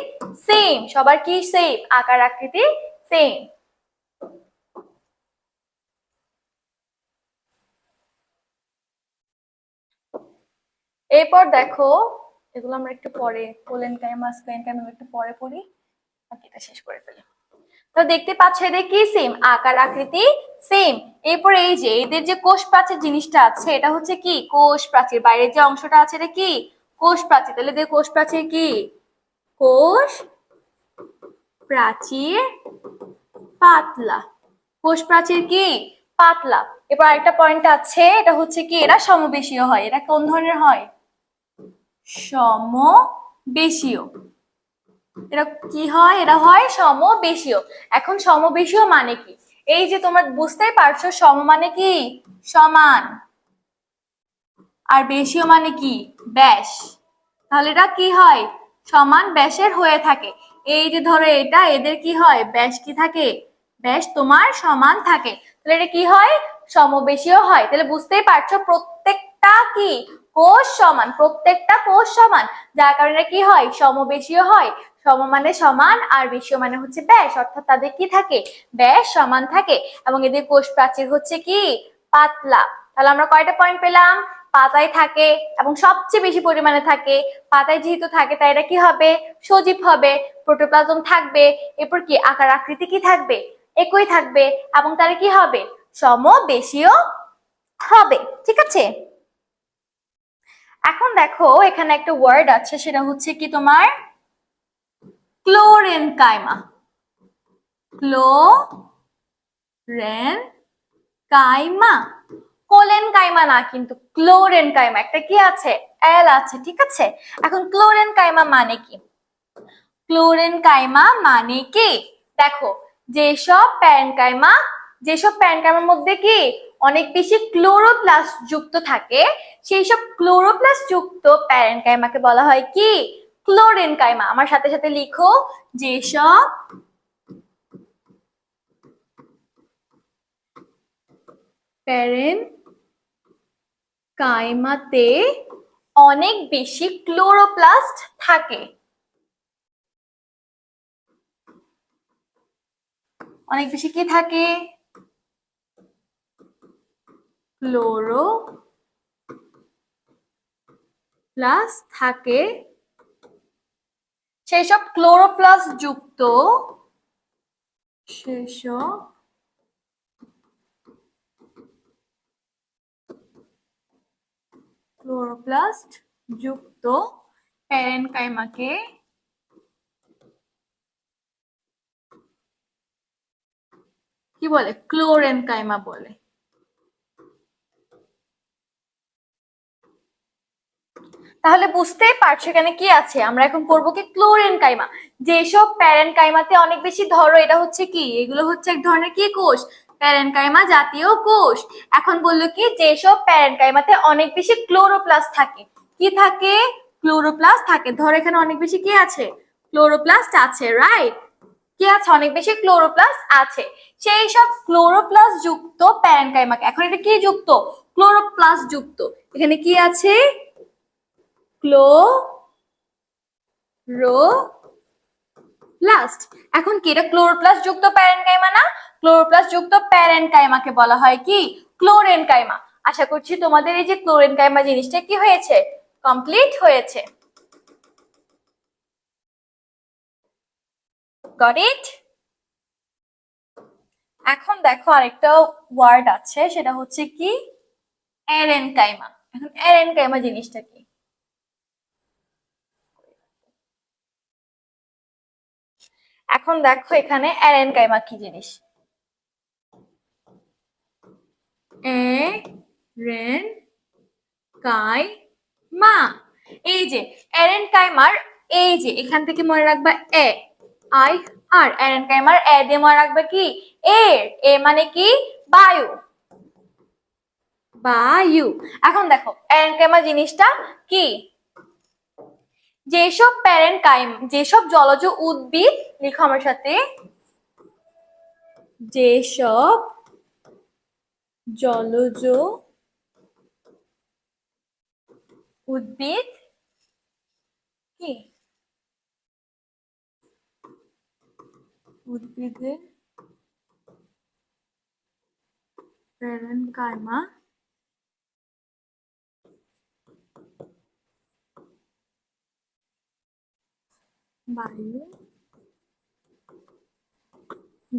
সেম, সবার কি সেম, আকার আকৃতি সেম। এরপর দেখো, এগুলো আমরা একটু পরে, কোলেন কাইমা স্পেন কাইমা একটু পরে পড়ি, বাকি এটা শেষ করে ফেলি। তো দেখতে পাচ্ছ এদের কি সেম, আকার আকৃতি সেম। এরপর এই যে এদের যে কোষ প্রাচীর জিনিসটা আছে, এটা হচ্ছে কি কোষ প্রাচীর, বাইরের যে অংশটা আছে এটা কি কোষ প্রাচীর। তাহলে এদের কোষ প্রাচীর কি, কোষ প্রাচীর পাতলা, কোষ প্রাচীর কি পাতলা। এবার আরেকটা পয়েন্ট আছে, এটা হচ্ছে কি এরা সমবেশীয় হয়। এটা কোন ধরনের হয়, সমবেশীয়। এরা কি হয়, এরা হয় সমবেশীয়। এখন সমবেশীয় মানে কি, এই যে তোমরা বুঝতেই পারছো, সম মানে কি সমান, আর বেশীয় মানে কি ব্যাস। তাহলে এটা কি হয়, সমান ব্যাসের হয়ে থাকে। এই যে ধরো এটা, এদের কি হয় ব্যাস কি থাকে, ব্যাস তোমার সমান থাকে। তাহলে এটা কি হয়, সমবেশীয় হয়। তাহলে বুঝতেই পারছো প্রত্যেকটা কি কোষ সমান, প্রত্যেকটা কোষ সমান, যার কারণে কি হয় সমবেশীয় হয়। সম মানে সমান, আর বেশীয় মানে হচ্ছে ব্যাস, অর্থাৎ তাদের কি থাকে ব্যাস সমান থাকে। এবং এদের কোষ প্রাচীর হচ্ছে কি পাতলা। তাহলে আমরা কয়টা পয়েন্ট পেলাম, পাতায় থাকে এবং সবচেয়ে বেশি পরিমাণে থাকে। পাতায় যেহেতু থাকে তাই এটা কি হবে, সজীব হবে, প্রোটোপ্লাজম থাকবে। এরপর কি আকার আকৃতি কি থাকবে, একই থাকবে, এবং তারা কি হবে সমবেশীয় হবে। ঠিক আছে, এখন দেখো এখানে একটা ওয়ার্ড আছে, সেটা হচ্ছে কি তোমার ক্লোরেনকাইমা। ক্লোরেনকাইমা, কোলেনকাইমা না কিন্তু ক্লোরেনকাইমা, একটা কি আছে এল আছে। ঠিক আছে, এখন ক্লোরেনকাইমা মানে কি, ক্লোরেনকাইমা মানে কি, দেখো যেসব প্যারেনকাইমা, যেসব প্যারেনকাইমার মধ্যে কি অনেক বেশি ক্লোরোপ্লাস্ট যুক্ত থাকে, সেই সব ক্লোরোপ্লাস্ট যুক্ত প্যারেনকাইমাকে বলা হয় কি ক্লোরেনকাইমা। আমার সাথে সাথে লিখো, যেসব প্যারেনকাইমাতে অনেক বেশি ক্লোরোপ্লাস্ট থাকে, অনেক বেশি কি থাকে ক্লোরোপ্লাস্ট থাকে, সেই সব ক্লোরোপ্লাস্ট যুক্ত, সেসব ক্লোরোপ্লাস্ট যুক্ত প্যারেনকাইমাকে কি বলে, ক্লোরেনকাইমা বলে। তাহলে বুঝতেই পারছো এখানে কি আছে, আমরা এখন পড়বো কি ক্লোরেনকাইমা। যেসব প্যারেনকাইমাতে অনেক বেশি, ধরো এটা হচ্ছে কি, এগুলো হচ্ছে এক ধরনের কি কোষ, প্যারেনকাইমা জাতীয় কোষ। এখন বললো কি যেসব প্যারেনকাইমাতে অনেক বেশি ক্লোরোপ্লাস্ট থাকে, কি থাকে ক্লোরোপ্লাস্ট থাকে। ধরো এখানে অনেক বেশি কি আছে ক্লোরোপ্লাস্ট আছে, রাইট, কি আছে অনেক বেশি ক্লোরোপ্লাস্ট আছে। সেই সব ক্লোরোপ্লাস্ট যুক্ত প্যারেনকাইমাকে, এখন এটা কি যুক্ত ক্লোরোপ্লাস্ট যুক্ত, এখানে কি আছে ক্লোরোপ্লাস্ট। এখন কি এটা ক্লোরোপ্লাস্ট যুক্ত প্যারেনকাইমা না, ক্লোরোপ্লাস্ট যুক্ত প্যারেনকাইমাকে বলা হয় কি ক্লোরেনকাইমা। আশা করছি তোমাদের এই যে ক্লোরেনকাইমা জিনিসটা কি হয়েছে, কমপ্লিট হয়েছে। Got it. এখন দেখো আরেকটা ওয়ার্ড আছে, সেটা হচ্ছে কি এরেনকাইমা। এখন এরেনকাইমা জিনিসটা কি, এখন দেখো এখানে এরেনকাইমা কি জিনিস, এরেনকাইমা, এই যে এরেনকাইমার, এই যে এখান থেকে মনে রাখবা এ আই আর, এরেনকাইমার এ দিয়ে মনে রাখবে কি এর, এ মানে কি বায়ু, বায়ু। এখন দেখো এরেনকাইমা জিনিসটা কি, যেসব জলজ উদ্ভিদ, লিখো আমার সাথে, যেসব জলজ উদ্ভিদ কি উদ্ভিদের প্যারেনকাইমা বায়ু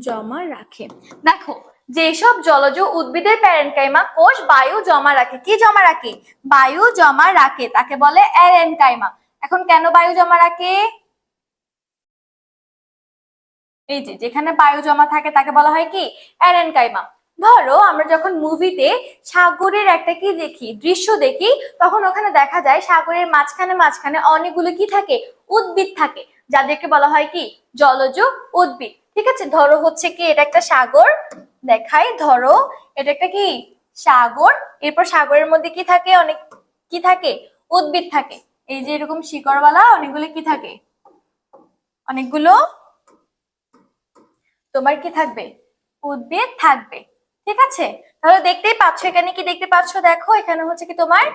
জমা রাখে। দেখো, যেসব জলজ উদ্ভিদের প্যারেনকাইমা কোষ বায়ু জমা রাখে, কি জমা রাখে? বায়ু জমা রাখে, তাকে বলে অ্যারেনকাইমা। এখন কেন বায়ু জমা রাখে? এই যে যেখানে বায়ু জমা থাকে তাকে বলা হয় কি? অ্যারেনকাইমা। ধরো আমরা যখন মুভিতে সাগরের একটা কি দেখি, দৃশ্য দেখি, তখন ওখানে দেখা যায় সাগরের মাঝখানে মাঝখানে অনেকগুলো কি থাকে? উদ্ভিদ থাকে, যাদেরকে বলা হয় কি? জলজ উদ্ভিদ। ঠিক আছে, ধরো হচ্ছে কি এটা একটা সাগর, দেখাই, ধরো এটা একটা কি? সাগর। এরপর সাগরের মধ্যে কি থাকে? অনেক কি থাকে? উদ্ভিদ থাকে। এই যে এরকম শিকড়ওয়ালা অনেকগুলো কি থাকে? অনেকগুলো তোমার কি থাকবে? উদ্ভিদ থাকবে। ঠিক আছে, তাহলে দেখতেই পাচ্ছ, এখানে কি দেখতে পাচ্ছ? দেখো এখানে হচ্ছে কি তোমার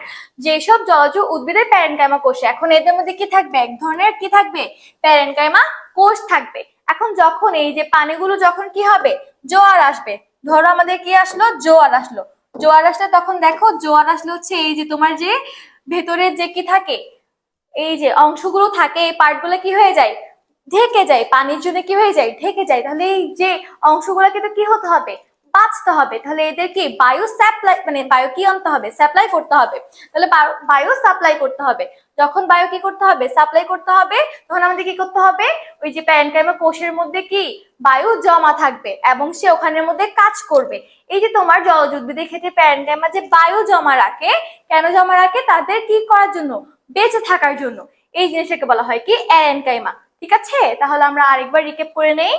যেসব জলজ উদ্ভিদের প্যারেনকাইমা কোষ, এখন এদের মধ্যে কি থাকবে? এক ধরনের কি থাকবে? প্যারেনকাইমা কোষ থাকবে। এখন যখন এই যে পানিগুলো যখন কি হবে? জোয়ার আসবে, ধরো আমাদের কি আসলো? জোয়ার আসলো। জোয়ার আসলে তখন দেখো, জোয়ার আসলে হচ্ছে এই যে তোমার যে ভেতরের যে কি থাকে, এই যে অংশগুলো থাকে, এই পার্টগুলো কি হয়ে যায়? ঢেকে যায়, পানির জন্য কি হয়ে যায়? ঢেকে যায়। তাহলে এই যে অংশগুলোকে তো কি হতে হবে? বাঁচতে হবে। তাহলে এদের কি বায়ু সাপ্লাই, মানে বায়ু কি আনতে হবে? সাপ্লাই করতে হবে। তাহলে বায়ু সাপ্লাই করতে হবে। যখন বায়ু কি করতে হবে? সাপ্লাই করতে হবে, তখন আমাদের কি করতে হবে? ওই যে প্যারেনকাইমা কোষের মধ্যে কি বায়ু জমা থাকবে এবং সে ওখানের মধ্যে কাজ করবে। এই যে তোমার জলজ উদ্ভিদের ক্ষেত্রে প্যারেনকাইমা যে বায়ু জমা রাখে, কেন জমা রাখে? তাদের কি করার জন্য? বেঁচে থাকার জন্য। এই জিনিসটাকে বলা হয় কি? অ্যারেনকাইমা। ঠিক আছে, তাহলে আমরা আরেকবার রিক্যাপ করে নেই।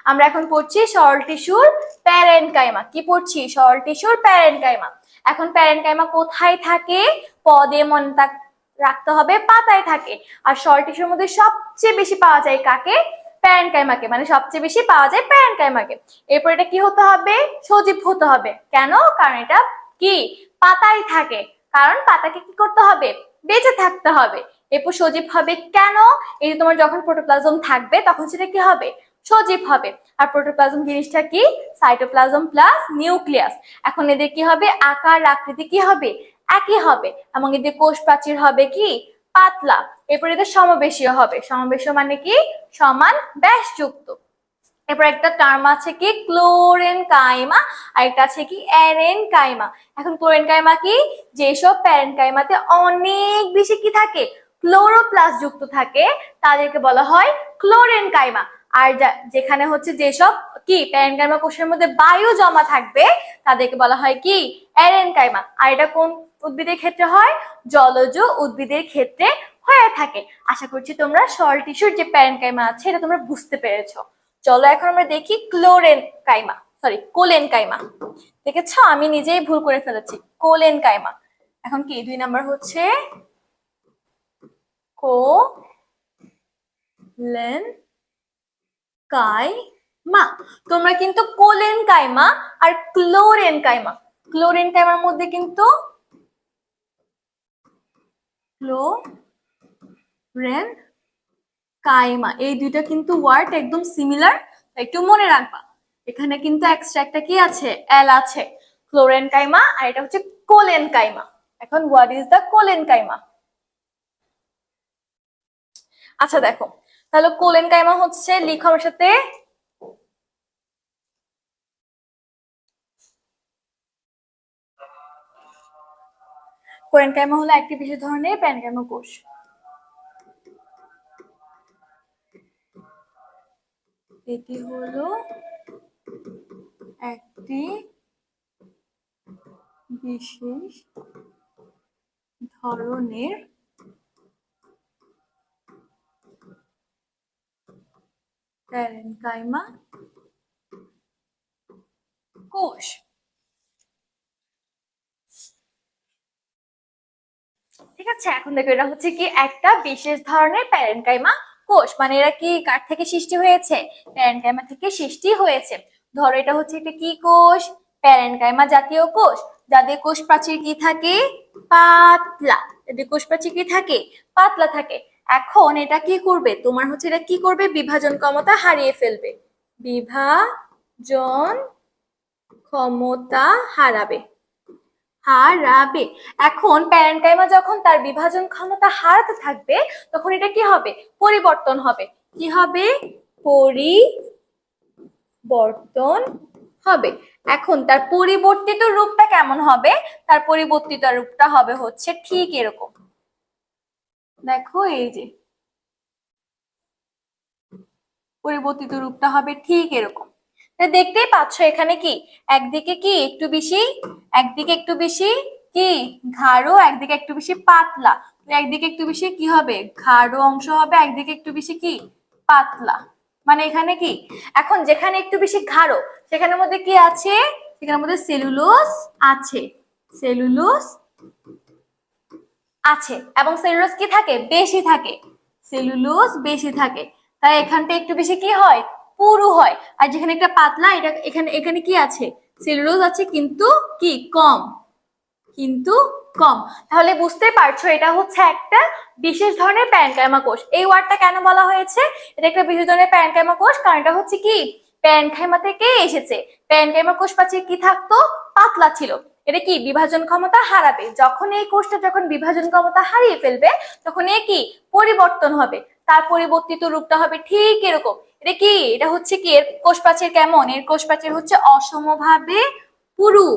আমরা এখন পড়ছি সরল টিস্যুর প্যারেনকাইমা। কি পড়ছি? সরল টিস্যুর প্যারেনকাইমা। এখন প্যারেনকাইমা কোথায় থাকে? পদে মনে রাখতে হবে, পাতায় থাকে। আর সরল টিস্যুর মধ্যে সবচেয়ে বেশি পাওয়া যায় কাকে? প্যারেনকাইমাকে, মানে সবচেয়ে বেশি পাওয়া যায় প্যারেনকাইমাকে। এরপর এটা কি হতে হবে? সজীব হতে হবে। কেন? কারণ এটা কি? পাতায় থাকে। কারণ পাতাকে কি করতে হবে? বেঁচে থাকতে হবে। এরপর সজীব হবে কেন? এই যে তোমার যখন প্রোটোপ্লাজম থাকবে তখন সেটা কি হবে? সজীব হবে। আর প্রোটোপ্লাজম জিনিসটা কি? Cytoplasm plus nucleus. এখন এদের কি হবে? আকার আকৃতি কি হবে? একই হবে। এবং এদের কোষ প্রাচীর হবে কি? পাতলা। এরপর এদের সমবেশীয় হবে। সমবেশীয় মানে কি? সমান ব্যাসযুক্ত। এরপর একটা টার্ম আছে কি? ক্লোরেনকাইমা। আর একটা আছে কি? অ্যারেনকাইমা। এখন ক্লোরেনকাইমা কি? যেসব প্যারেনকাইমাতে অনেক বেশি কি থাকে? ক্লোরোপ্লাস্ট যুক্ত থাকে, তাদেরকে বলা হয় ক্লোরেনকাইমা। আর যেখানে হচ্ছে যেসব কি প্যারেনকাইমা কোষের মধ্যে বায়ু জমা থাকবে, তাদেরকে বলা হয় কি? অ্যারেনকাইমা। আর এটা কোন উদ্ভিদের ক্ষেত্রে হয়? জলজ উদ্ভিদের ক্ষেত্রে হয়ে থাকে। আশা করছি তোমরা সরল টিস্যুর যে প্যারেনকাইমা আছে এটা তোমরা বুঝতে পেরেছো। চলো এখন আমরা দেখি কোলেনকাইমা। দেখেছো, আমি নিজেই ভুল করে ফেলেছি। কোলেনকাইমা। এখন কি 2 নাম্বার হচ্ছে কোলেনকাইমা। তোমরা কিন্তু কোলেনকাইমা আর ক্লোরেনকাইমার মধ্যে কিন্তু কাইমা এই দুইটা কিন্তু ওয়ার্ড একদম সিমিলার, একটু মনে রাখবা। এখানে কিন্তু এক্সট্রা একটা কি আছে? এল আছে। ক্লোরেনকাইমা আর এটা হচ্ছে কোলেনকাইমা। এখন হোয়াট ইজ দা কোলেনকাইমা? আচ্ছা দেখো, তাহলে কোলেনকাইমা হচ্ছে, লিখো আমার সাথে, কোলেনকাইমা হলো একটি বিশেষ ধরনের প্যারেনকাইমা কোষ। এটি হলো একটি বিশেষ ধরনের প্যারেনকাইমা কোষ। ঠিক আছে, এখন দেখো এটা হচ্ছে কি একটা বিশেষ ধরনের প্যারেনকাইমা কোষ, মানে এরা কি কার থেকে সৃষ্টি হয়েছে? প্যারেনকাইমা থেকে সৃষ্টি হয়েছে। ধরো এটা হচ্ছে একটা কি কোষ? প্যারেনকাইমা জাতীয় কোষ, যাদের কোষ প্রাচীর কি থাকে? পাতলা। এদের কোষ প্রাচীর কি থাকে? পাতলা থাকে। এখন এটা কি করবে? তোমার হচ্ছে এটা কি করবে? বিভাজন ক্ষমতা হারিয়ে ফেলবে, বিভাজন ক্ষমতা হারাবে। এখন প্যারেনকাইমা যখন তার বিভাজন ক্ষমতা হারাতে থাকবে, তখন এটা কি হবে? পরিবর্তন হবে। কি হবে? পরিবর্তন হবে। এখন তার পরিবর্তিত রূপটা কেমন হবে? তার পরিবর্তিত রূপটা হবে হচ্ছে ঠিক এরকম। দেখো এই যে পরিবর্তিত রূপটা হবে ঠিক এরকম। দেখতেই পাচ্ছ এখানে কি একদিকে কি একটু বেশি, একদিকে একটু বেশি কি গাঢ়, একদিকে একটু বেশি পাতলা। একদিকে একটু বেশি কি হবে? গাঢ় অংশ হবে, একদিকে একটু বেশি কি পাতলা। মানে এখানে কি এখন যেখানে একটু বেশি গাঢ় সেখানের মধ্যে কি আছে? সেখানের মধ্যে সেলুলোজ আছে, সেলুলোজ আছে, এবং সেলুলোজ কি থাকে? বেশি থাকে, সেলুলোজ বেশি থাকে। তাই এখানটা একটু বেশি কি হয়? পুরু হয়। আর যেখানে একটা পাতলা, এটা এখানে এখানে কি আছে? সেলুলোজ আছে কিন্তু কি কম, কিন্তু কম। তাহলে বুঝতে পারছো এটা হচ্ছে একটা বিশেষ ধরনের প্যারেনকাইমা কোষ। এই ওয়ার্ডটা কেন বলা হয়েছে? এটা একটা বিশেষ ধরনের প্যারেনকাইমা কোষ, কারণ এটা হচ্ছে কি প্যারেনকাইমা থেকে এসেছে। প্যারেনকাইমা কোষ প্রাচীর কি থাকতো? পাতলা ছিল। এটা কি বিভাজন ক্ষমতা হারাবে। যখন এই কোষটা যখন বিভাজন ক্ষমতা হারিয়ে ফেলবে, তখন এ কি পরিবর্তন হবে। তার পরিবর্তিত রূপটা হবে ঠিক এরকম। এটা কি? এটা হচ্ছে কি এর কোষ প্রাচীর কেমন? এর কোষ প্রাচীর হচ্ছে অসমভাবে পুরু,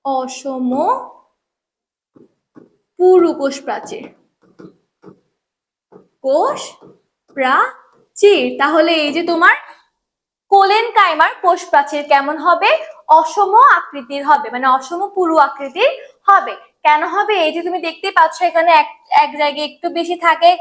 অসম পুরু কোষ প্রাচীর, কোষ প্রাচীর। তাহলে এই যে তোমার কোলেনকাইমার কোষ প্রাচীর কেমন হবে? অসম আকৃতির হবে, মানে অসম পুরু আকৃতির হবে। কেন হবে? এই যে তুমি দেখতেই পাচ্ছ এখানে এক এক জায়গায় একটু বেশি থাকে,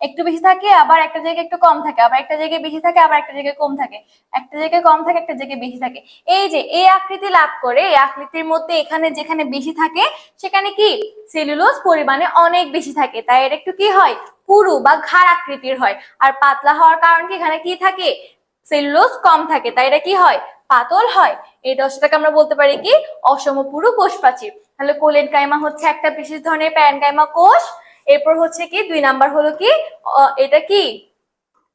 একটু বেশি থাকে, আবার একটা জায়গায় একটু কম থাকে, আবার একটা জায়গায় বেশি থাকে, আবার একটা জায়গায় কম থাকে, একটা জায়গায় কম থাকে, একটা জায়গায় বেশি থাকে। এই যে এই আকৃতি লাভ করে, এই আকৃতির মধ্যে এখানে যেখানে বেশি থাকে সেখানে কি সেলুলোজ পরিমাণে অনেক বেশি থাকে, তাই এটা একটু কি হয়? পুরু বা ঘাড় আকৃতির হয়। আর পাতলা হওয়ার কারণ কি? এখানে কি থাকে? সেলুলোজ কম থাকে, তাই এটা কি হয়? পাতল হয়। এই দশটাকে আমরা বলতে পারি কি অসমপুরু কোষ প্রাচীর। তাহলে কোলেনকাইমা হচ্ছে একটা বিশেষ ধরনের প্যারেনকাইমা কোষ। এরপর হচ্ছে কি 2 নাম্বার হলো কি এটা কি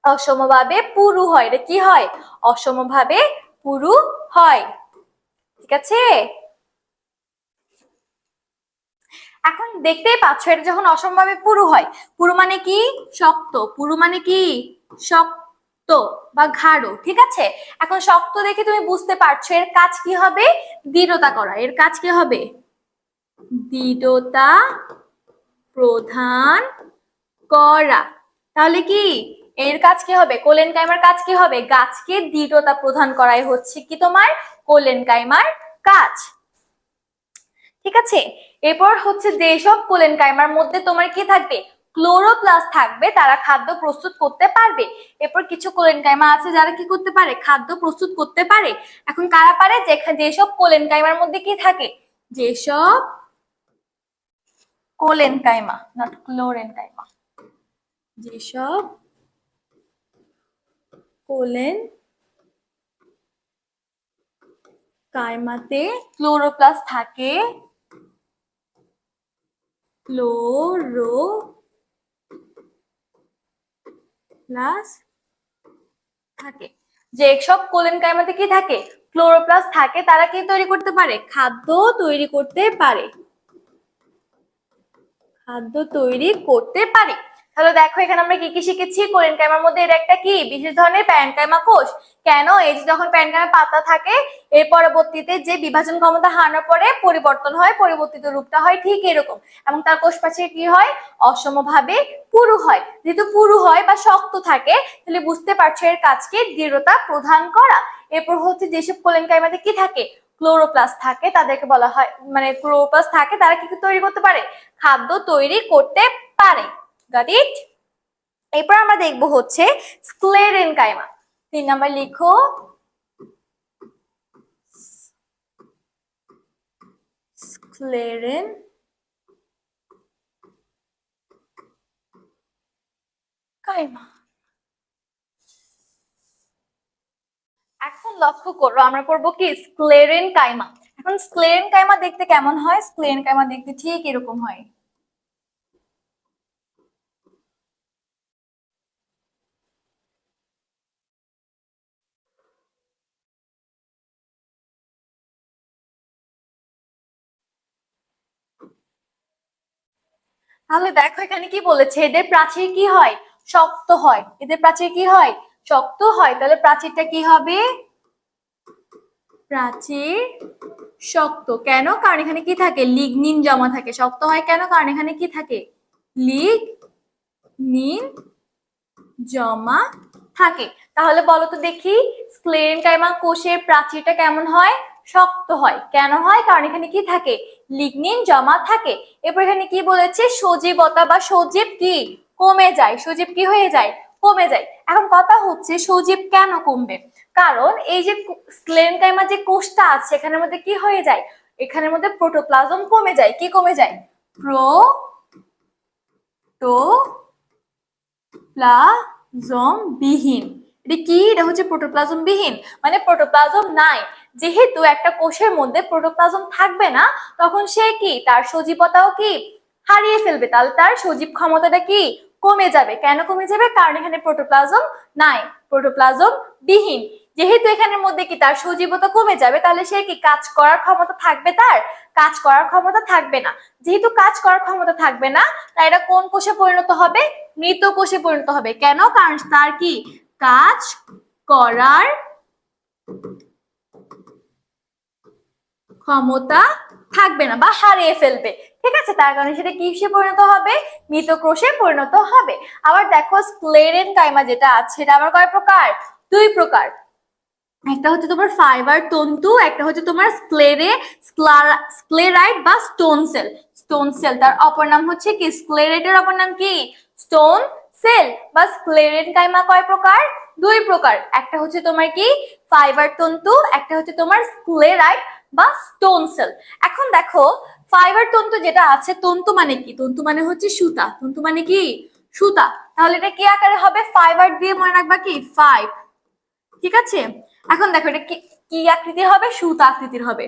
অসমভাবে পুরু হয়। এটা কি হয়? অসমভাবে পুরু হয়। ঠিক আছে, এখন দেখতেই পাচ্ছ এটা যখন অসমভাবে পুরু হয়, পুরু মানে কি শক্ত, পুরু মানে কি শক্ত বা ঘাড়ো। ঠিক আছে, এখন শক্ত দেখে তুমি বুঝতে পারছো এর কাজ কি হবে? দৃঢ়তা করা। এর কাজ কি হবে? দৃঢ়তা প্রদান করা। তাহলে কি এর কাজ কি হবে? কোলেনকাইমার কাজ কি হবে? গাছকে দৃঢ়তা প্রদান করাই হচ্ছে কি তোমার কোলেনকাইমার কাজ। ঠিক আছে, এরপর হচ্ছে যেসব কোলেনকাইমার মধ্যে তোমার কি থাকবে? ক্লোরোপ্লাস্ট থাকবে, তারা খাদ্য প্রস্তুত করতে পারবে। এরপর কিছু কোলেনকাইমা আছে যারা কি করতে পারে? খাদ্য প্রস্তুত করতে পারে। এখন কারা পারে? যেসব কোলেনকাইমার মধ্যে কি থাকে? যেসব কোলেনকাইমা, নট ক্লোরেনকাইমা, যেসব কোলেন কাইমাতে ক্লোরোপ্লাস্ট থাকে, ক্লোরোপ্লাস্ট থাকে, যেসব কোলেনকাইমাতে কি থাকে? ক্লোরোপ্লাস্ট থাকে, তারা কি তৈরি করতে পারে? খাদ্য তৈরি করতে পারে, খাদ্য তৈরি করতে পারে। তাহলে দেখো এখানে আমরা কি কি শিখেছি? কোলেনকাইমার মধ্যে এটা একটা কি বিশেষ ধরনের প্যারেনকাইমা কোষ। কেন? এই যে যখন প্যারেনকাইমা পাতা থাকে এর পরবর্তীতে যে বিভাজন ক্ষমতা হারানোর পরে পরিবর্তন হয়, পরিবর্তিত রূপটা হয় ঠিক এরকম। এবং তার কোষ প্রাচীর কি হয়? অসমভাবে পুরু হয়। যেহেতু পুরু হয় বা শক্ত থাকে, তাহলে বুঝতে পারছো এর কাজকে দৃঢ়তা প্রদান করা। এরপর হচ্ছে যেসব কোলেনকাইমাতে কি থাকে? ক্লোরোপ্লাস্ট থাকে, তাদেরকে বলা হয়, মানে ক্লোরোপ্লাস্ট থাকে, তারা কি তৈরি করতে পারে? খাদ্য তৈরি করতে পারে। Got it? এরপর আমরা দেখব হচ্ছে স্ক্লেরেনকাইমা। 3 নাম্বার লিখো, স্ক্লেরেন কাইমা। এখন লক্ষ্য করো আমরা পড়বো কি স্ক্লেরেন কাইমা। এখন স্ক্লেরেন কাইমা দেখতে কেমন হয়? স্ক্লেরেন কাইমা দেখতে ঠিক এরকম হয়। তাহলে দেখো এখানে কি বলেছে, এদের প্রাচীর কি হয়? শক্ত হয়। এদের প্রাচীর কি হয়? শক্ত হয়। তাহলে প্রাচীরটা কি হবে? প্রাচীর শক্ত। কেন? কারণ এখানে কি থাকে? লিগনিন জমা থাকে। শক্ত হয় কেন? কারণ এখানে কি থাকে? লিগনিন জমা থাকে। তাহলে বলো তো দেখি, স্ক্লেরেনকাইমা কোষের প্রাচীরটা কেমন হয়? শক্ত হয়। কেন হয়? কারণ এখানে কি থাকে? লিগনিন জমা থাকে। এরপর এখানে কি বলেছে? সজীবতা বা সজীব কি কমে যায়। সজীব কি হয়ে যায়? কমে যায়। এখন কথা হচ্ছে সজীব কেন কমবে? কারণ এই যে স্ক্লেরেনকাইমা যে কোষটা আছে এখানের মধ্যে কি হয়ে যায়? এখানের মধ্যে প্রোটোপ্লাজম কমে যায়। কি কমে যায়? প্রোটোপ্লাজম বিহীন। এটা কি? এটা হচ্ছে প্রোটোপ্লাজম বিহীন, মানে প্রোটোপ্লাজম নাই। যেহেতু একটা কোষের মধ্যে প্রোটোপ্লাজম থাকবে না, তখন সে কি তার সজীবতাও কি হারিয়ে ফেলবে। তাহলে তার সজীব ক্ষমতাটা কি কমে যাবে। কেন কমে যাবে? কারণ এখানে প্রোটোপ্লাজম নাই, প্রোটোপ্লাজম বিহীন। যেহেতু এখানের মধ্যে কি তার সজীবতা কমে যাবে, তাহলে সে কি কাজ করার ক্ষমতা থাকবে? তার কাজ করার ক্ষমতা থাকবে না। যেহেতু কাজ করার ক্ষমতা থাকবে না, তাই এটা কোন কোষে পরিণত হবে? মৃত কোষে পরিণত হবে। কেন? কারণ তার কি কাজ করার ক্ষমতা থাকবে না বা হারিয়ে ফেলবে। ঠিক আছে, তার কারণে সেটা কিসে পরিণত হবে? মৃত কোষে পরিণত হবে। আবার দেখো স্ক্লেরেনকাইমা যেটা আছে এটা আবার কয় প্রকার? দুই প্রকার। একটা হচ্ছে তোমার ফাইবার তন্তু, একটা হচ্ছে তোমার স্ক্লেরাইট বা স্টোন সেল। স্টোন সেল তার অপর নাম হচ্ছে কি? স্ক্লেরেটের অপর নাম কি? Stone sell. বা স্ক্লেরেনকাইমা কয় প্রকার? দুই প্রকার। একটা হচ্ছে তোমার কি ফাইবার তন্তু, একটা হচ্ছে তোমার স্ক্লেরাইট বা স্টোন সেল। এখন দেখো ফাইবার তন্তু যেটা আছে, তন্তু মানে কি? তন্তু মানে হচ্ছে সুতা। তন্তু মানে কি? সুতা। তাহলে এটা কি আকারে হবে? ফাইবার দিয়ে মনে রাখবা কি ফাইভ। ঠিক আছে, এখন দেখো এটা কি আকৃতি হবে? সুতা আকৃতির হবে।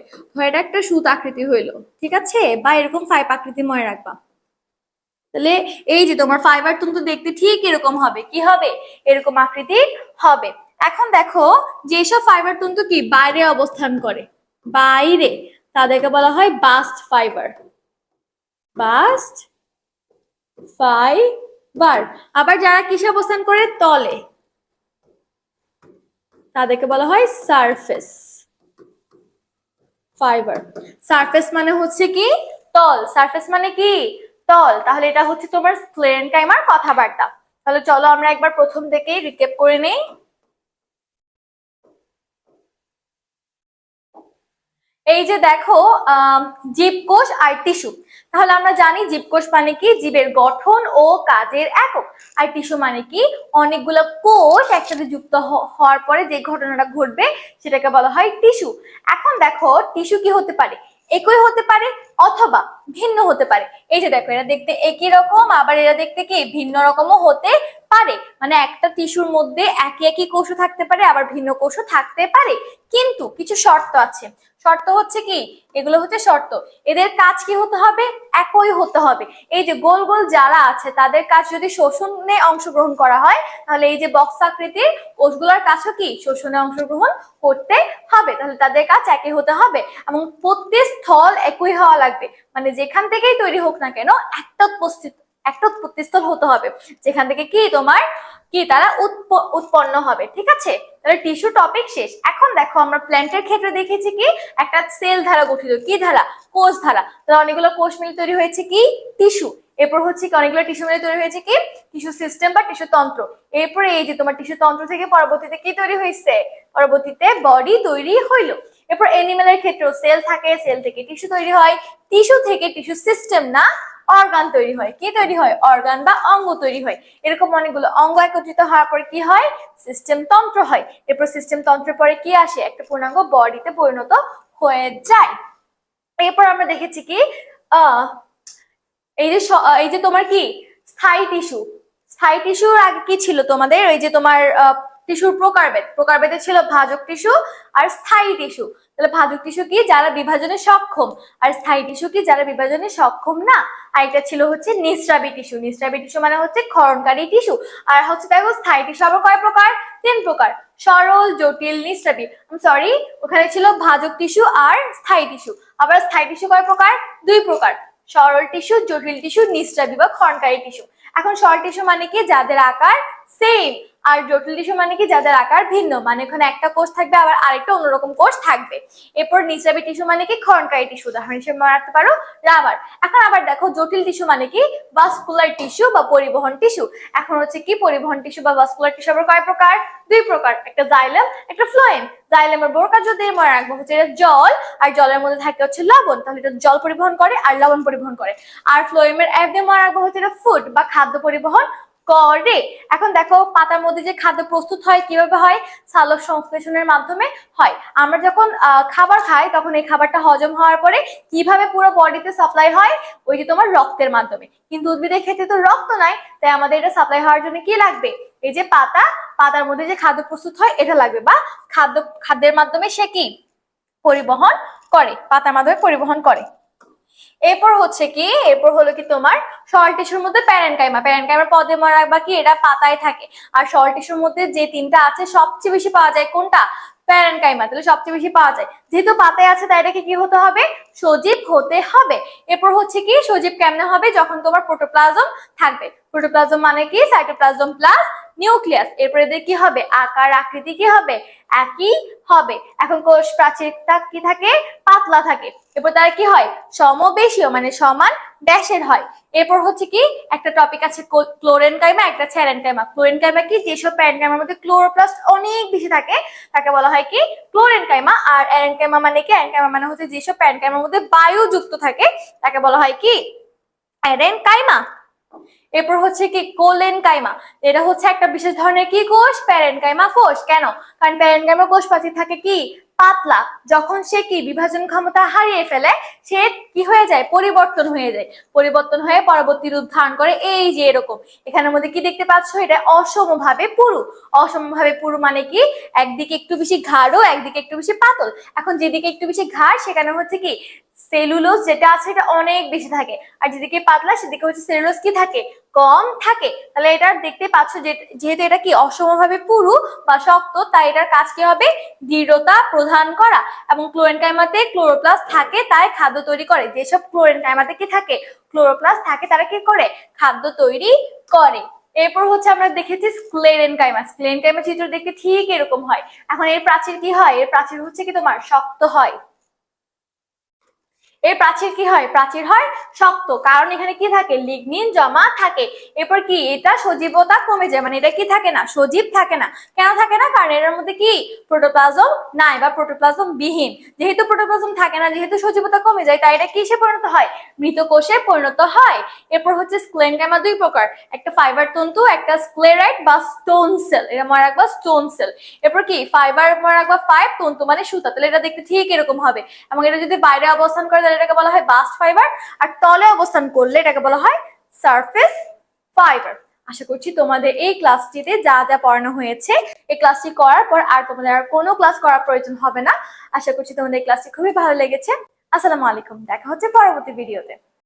এটা একটা সুতা আকৃতি হইলো। ঠিক আছে, বা এরকম ফাইভ আকৃতি মনে রাখবা। তাহলে এই যে তোমার ফাইবার তন্তু দেখতে ঠিক এরকম হবে। কি হবে? এরকম আকৃতি হবে। এখন দেখো যেসব ফাইবার তন্তু কি বাইরে অবস্থান করে, বাইরে, তাদেরকে বলা হয় বাস্ট ফাইবার। Bast fibre. আবার যারা কিসে অবস্থান করে? তলে, তাদেরকে বলা হয় সারফেস ফাইবার। সারফেস মানে হচ্ছে কি তল। সারফেস মানে কি তল। তাহলে এটা হচ্ছে তোমার স্ক্লেরেনকাইমার কথাবার্তা। তাহলে চলো আমরা একবার প্রথম থেকেই রিক্যাপ করে নেই। এই যে দেখো জীবকোষ আর টিস্যু। তাহলে আমরা জানি জীবকোষ মানে কি? জীবের গঠন ও কাজের একক। আর টিস্যু মানে কি? অনেকগুলো কোষ একসাথে যুক্ত হওয়ার পরে যে ঘটনাটা ঘটবে সেটাকে বলা হয় টিস্যু। এখন দেখো টিস্যু কি হতে পারে? একই হতে পারে অথবা ভিন্ন হতে পারে। এই যে দেখো এরা দেখতে একই রকম, আবার এরা দেখতে কি ভিন্ন রকমও হতে পারে। মানে একটা টিস্যুর মধ্যে একই একই কোষও থাকতে পারে, আবার ভিন্ন কোষও থাকতে পারে। কিন্তু কিছু শর্ত আছে। শর্ত হচ্ছে কি? এগুলো হচ্ছে শর্ত। এদের কাজ কি হতে হবে? একই হতে হবে। এই যে গোল গোল যারা আছে তাদের কাজ যদি শোষণে অংশগ্রহণ করা হয়, তাহলে এই যে বক্স আকৃতির কোষগুলোর কাজও কি শোষণে অংশগ্রহণ করতে হবে। তাহলে তাদের কাজ একই হতে হবে এবং প্রত্যেক স্থল একই হওয়া লাগবে। মানে যেখান থেকেই তৈরি হোক না কেন একটা উৎপত্তিস্থল হতে হবে, যেখান থেকে কি তোমার কি তারা উৎপন্ন হবে। ঠিক আছে, তাহলে টিস্যু টপিক শেষ। এখন দেখো আমরা প্ল্যান্টের ক্ষেত্রে দেখেছি কি একটা সেল দ্বারা গঠিত। কি ধারা? কোষ ধারা। তাহলে অনেকগুলো কোষ মিলে তৈরি হয়েছে কি টিস্যু। এরপর হচ্ছে কি অনেকগুলো টিস্যু মিলে তৈরি হয়েছে কি টিস্যু সিস্টেম বা টিস্যু তন্ত্র। এরপরে এই যে তোমার টিস্যু তন্ত্র থেকে পরবর্তীতে কি তৈরি হয়েছে? পরবর্তীতে বডি তৈরি হইলো। এরপর এনিমেলের ক্ষেত্রেও সেল থাকে, সেল থেকে টিস্যু তৈরি হয়, টিস্যু থেকে টিস্যু সিস্টেম না অর্গান তৈরি হয়। কি তৈরি হয়? অর্গান বা অঙ্গ তৈরি হয়। এরকম অনেকগুলো অঙ্গ একত্রিত হওয়ার পরে কি হয়? সিস্টেম তন্ত্র হয়। এরপর সিস্টেম তন্ত্রের পরে কি আসে? একটা পূর্ণাঙ্গ বডিতে পরিণত হয়ে যায়। এরপর আমরা দেখেছি কি এই যে তোমার কি স্থায়ী টিস্যু। স্থায়ী টিস্যুর আগে কি ছিল তোমাদের? ওই যে তোমার টিস্যুর প্রকারভেদ, প্রকারভেদে ছিল ভাজক টিস্যু আর স্থায়ী টিস্যু। তাহলে ভাজক টিস্যু কি? যারা বিভাজনে সক্ষম। আর স্থায়ী টিস্যু কি? যারা বিভাজনে সক্ষম না। আর এটা ছিল হচ্ছে নিঃস্রাবী টিস্যু। নিঃস্রাবী টিস্যু মানে হচ্ছে ক্ষরণকারী টিস্যু। আর হচ্ছে দেখো স্থায়ী টিস্যু আবার কয় প্রকার? 3 প্রকার, সরল, জটিল, নিঃস্রাবী। সরি, ওখানে ছিল ভাজক টিস্যু আর স্থায়ী টিস্যু। আবার স্থায়ী টিস্যু কয় প্রকার? 2 প্রকার, সরল টিস্যু, জটিল টিস্যু, নিঃস্রাবী বা ক্ষরণকারী টিস্যু। এখন সরল টিস্যু মানে কি? যাদের আকার সেম। আর জটিল টিস্যু মানে কি? যাদের আকার ভিন্ন, মানে ওখানে একটা কোষ থাকবে আবার আরেকটা অন্যরকম কোষ থাকবে। এরপর নিঃস্রাবী টিস্যু মানে কি? ক্ষরণকারী টিস্যু। উদাহরণ হিসেবে মনে রাখতে পারো রাবার। এখন আবার দেখো জটিল টিস্যু মানে কি? ভাস্কুলার টিস্যু বা পরিবহন টিস্যু। এখন হচ্ছে কি? পরিবহন টিস্যু বা ভাস্কুলার টিস্যু আবার কয় প্রকার? 2 প্রকার, একটা জাইলাম, একটা ফ্লোয়েম। জাইলামের বড় কাজ যদি মনে রাখবো হচ্ছে এটা জল, আর জলের মধ্যে থাকে হচ্ছে লবণ, তাহলে এটা জল পরিবহন করে আর লবণ পরিবহন করে। আর ফ্লোয়েমের একদম মনে রাখবো হচ্ছে এটা ফুড বা খাদ্য পরিবহন করে। এখন দেখো পাতার মধ্যে যে খাদ্য প্রস্তুত হয় কিভাবে হয়? সালোক সংশ্লেষণের মাধ্যমে হয়। আমরা যখন খাবার খাই তখন এই খাবারটা হজম হওয়ার পরে কিভাবে পুরো বডিতে সাপ্লাই হয়? ওই যে তোমার রক্তের মাধ্যমে। কিন্তু উদ্ভিদের ক্ষেত্রে তো রক্ত নাই, তাই আমাদের এটা সাপ্লাই হওয়ার জন্য কি লাগবে? এই যে পাতার মধ্যে যে খাদ্য প্রস্তুত হয় এটা লাগবে, বা খাদ্যের মাধ্যমে সে কি পরিবহন করে, পাতার মাধ্যমে পরিবহন করে। এরপর হচ্ছে কি? এরপর হলো কি তোমার সরল টিস্যুর মধ্যে প্যারেনকাইমা। প্যারেনকাইমার পদে মনে রাখবা কি? এটা পাতায় থাকে। আর সরল টিস্যুর মধ্যে যে 3টা আছে সবচেয়ে বেশি পাওয়া যায় কোনটা? প্যারেনকাইমা। তাহলে সবচেয়ে বেশি পাওয়া যায়, যেহেতু পাতায় আছে তাই এটাকে কি হতে হবে? সজীব হতে হবে। এরপর হচ্ছে কি? সজীব কেমনে হবে? যখন তোমার প্রোটোপ্লাজম থাকবে। প্রোটোপ্লাজম মানে কি? Cytoplasm plus nucleus. এরপর এদের কি হবে? আকার আকৃতি কি হবে? একই হবে। এখন কোষ প্রাচীরটা কি থাকে? পাতলা থাকে। এরপর তারা কি হয়? সমবেশীয় মানে সমান ব্যাসের হয়। এরপর হচ্ছে কি? একটা টপিক আছে ক্লোরেনকাইমা, একটা চ্যারেনকাইমা। ক্লোরেনকাইমা কি? যেসব প্যারেনকাইমার মধ্যে ক্লোরোপ্লাস্ট অনেক বেশি থাকে তাকে বলা হয় কি? ক্লোরেনকাইমা। আর অ্যারেনকাইমা মানে কি? অ্যারেনকাইমা মানে হচ্ছে যেসব প্যারেনকাইমার মধ্যে বায়ু যুক্ত থাকে তাকে বলা হয় কি? অ্যারেনকাইমা। এরপর হচ্ছে কি? কোলেনকাইমা। এটা হচ্ছে একটা বিশেষ ধরনের কি কোষ? প্যারেনকাইমা কোষ। কেন? কারণ প্যারেনকাইমা কোষ প্রাচীর থাকে কি? পাতলা। যখন সে কি বিভাজন ক্ষমতা হারিয়ে ফেলে সে কি হয়ে যায়? পরিবর্তন হয়ে যায়। পরিবর্তন হয়ে পরবর্তী রূপ ধারণ করে এই যে এরকম। এখানের মধ্যে কি দেখতে পাচ্ছ? এটা অসমভাবে পুরু। অসমভাবে পুরু মানে কি? একদিকে একটু বেশি ঘাড়, একদিকে একটু বেশি পাতল। এখন যেদিকে একটু বেশি ঘাড় সেখানে হচ্ছে কি? সেলুলোজ যেটা আছে এটা অনেক বেশি থাকে, আর যেদিকে পাতলা সেদিকে হচ্ছে সেলুলোজ কি থাকে? কম থাকে। তাহলে এটা দেখতে পাচ্ছ যে যেহেতু এটা কি অসমভাবে পুরু বা শক্ত, তাই এটার কাজ কি হবে? দৃঢ়তা প্রদান করা। এবং ক্লোরেনকাইমাতে ক্লোরোপ্লাস্ট থাকে তাই খাদ্য তৈরি করে। যেসব ক্লোরেনকাইমাতে কি থাকে? ক্লোরোপ্লাস্ট থাকে তারা কি করে? খাদ্য তৈরি করে। এরপর হচ্ছে আমরা দেখেছি স্ক্লেরেনকাইমা। স্ক্লেরেনকাইমা চিত্র দেখতে ঠিক এরকম হয়। এখন এর প্রাচীর কি হয়? এর প্রাচীর হচ্ছে কি তোমার শক্ত হয়। এর প্রাচীর কি হয়? প্রাচীর হয় শক্ত, কারণ এখানে কি থাকে? লিগনিন জমা থাকে। এরপর কি? এটা সজীবতা কমে যায়, মানে এটা কি থাকে না? সজীব থাকে না। কেন থাকে না? কারণ এর মধ্যে কি? প্রোটোপ্লাজম নাই বা প্রোটোপ্লাজম বিহীন। যেহেতু প্রোটোপ্লাজম থাকে না, যেহেতু সজীবতা কমে যায়, তাই এটা কিসে পরিণত হয়? মৃত কোষে পরিণত হয়। এরপর হচ্ছে স্ক্লেরেনকাইমা 2 প্রকার, একটা ফাইবার তন্তু, একটা স্ক্লেরাইট বা স্টোন সেল। এটা মনে রাখবা স্টোন সেল। এরপর কি? ফাইবার মনে রাখবা 5, তন্তু মানে সুতা। তাহলে এটা দেখতে ঠিক এরকম হবে। এবং এটা যদি বাইরে অবস্থান করে তাহলে এটাকে বলা হয় বাস্ট ফাইবার, আর তলে অবস্থান করলে এটাকে বলা হয় সারফেস ফাইবার। আশা করছি তোমাদের এই ক্লাসটিতে যা যা পড়ানো হয়েছে এই ক্লাসটি করার পর আর তোমাদের আর কোনো ক্লাস করার প্রয়োজন হবে না। আশা করছি তোমাদের এই ক্লাসটি খুবই ভালো লেগেছে। আসসালামু আলাইকুম, দেখা হচ্ছে পরবর্তী ভিডিওতে।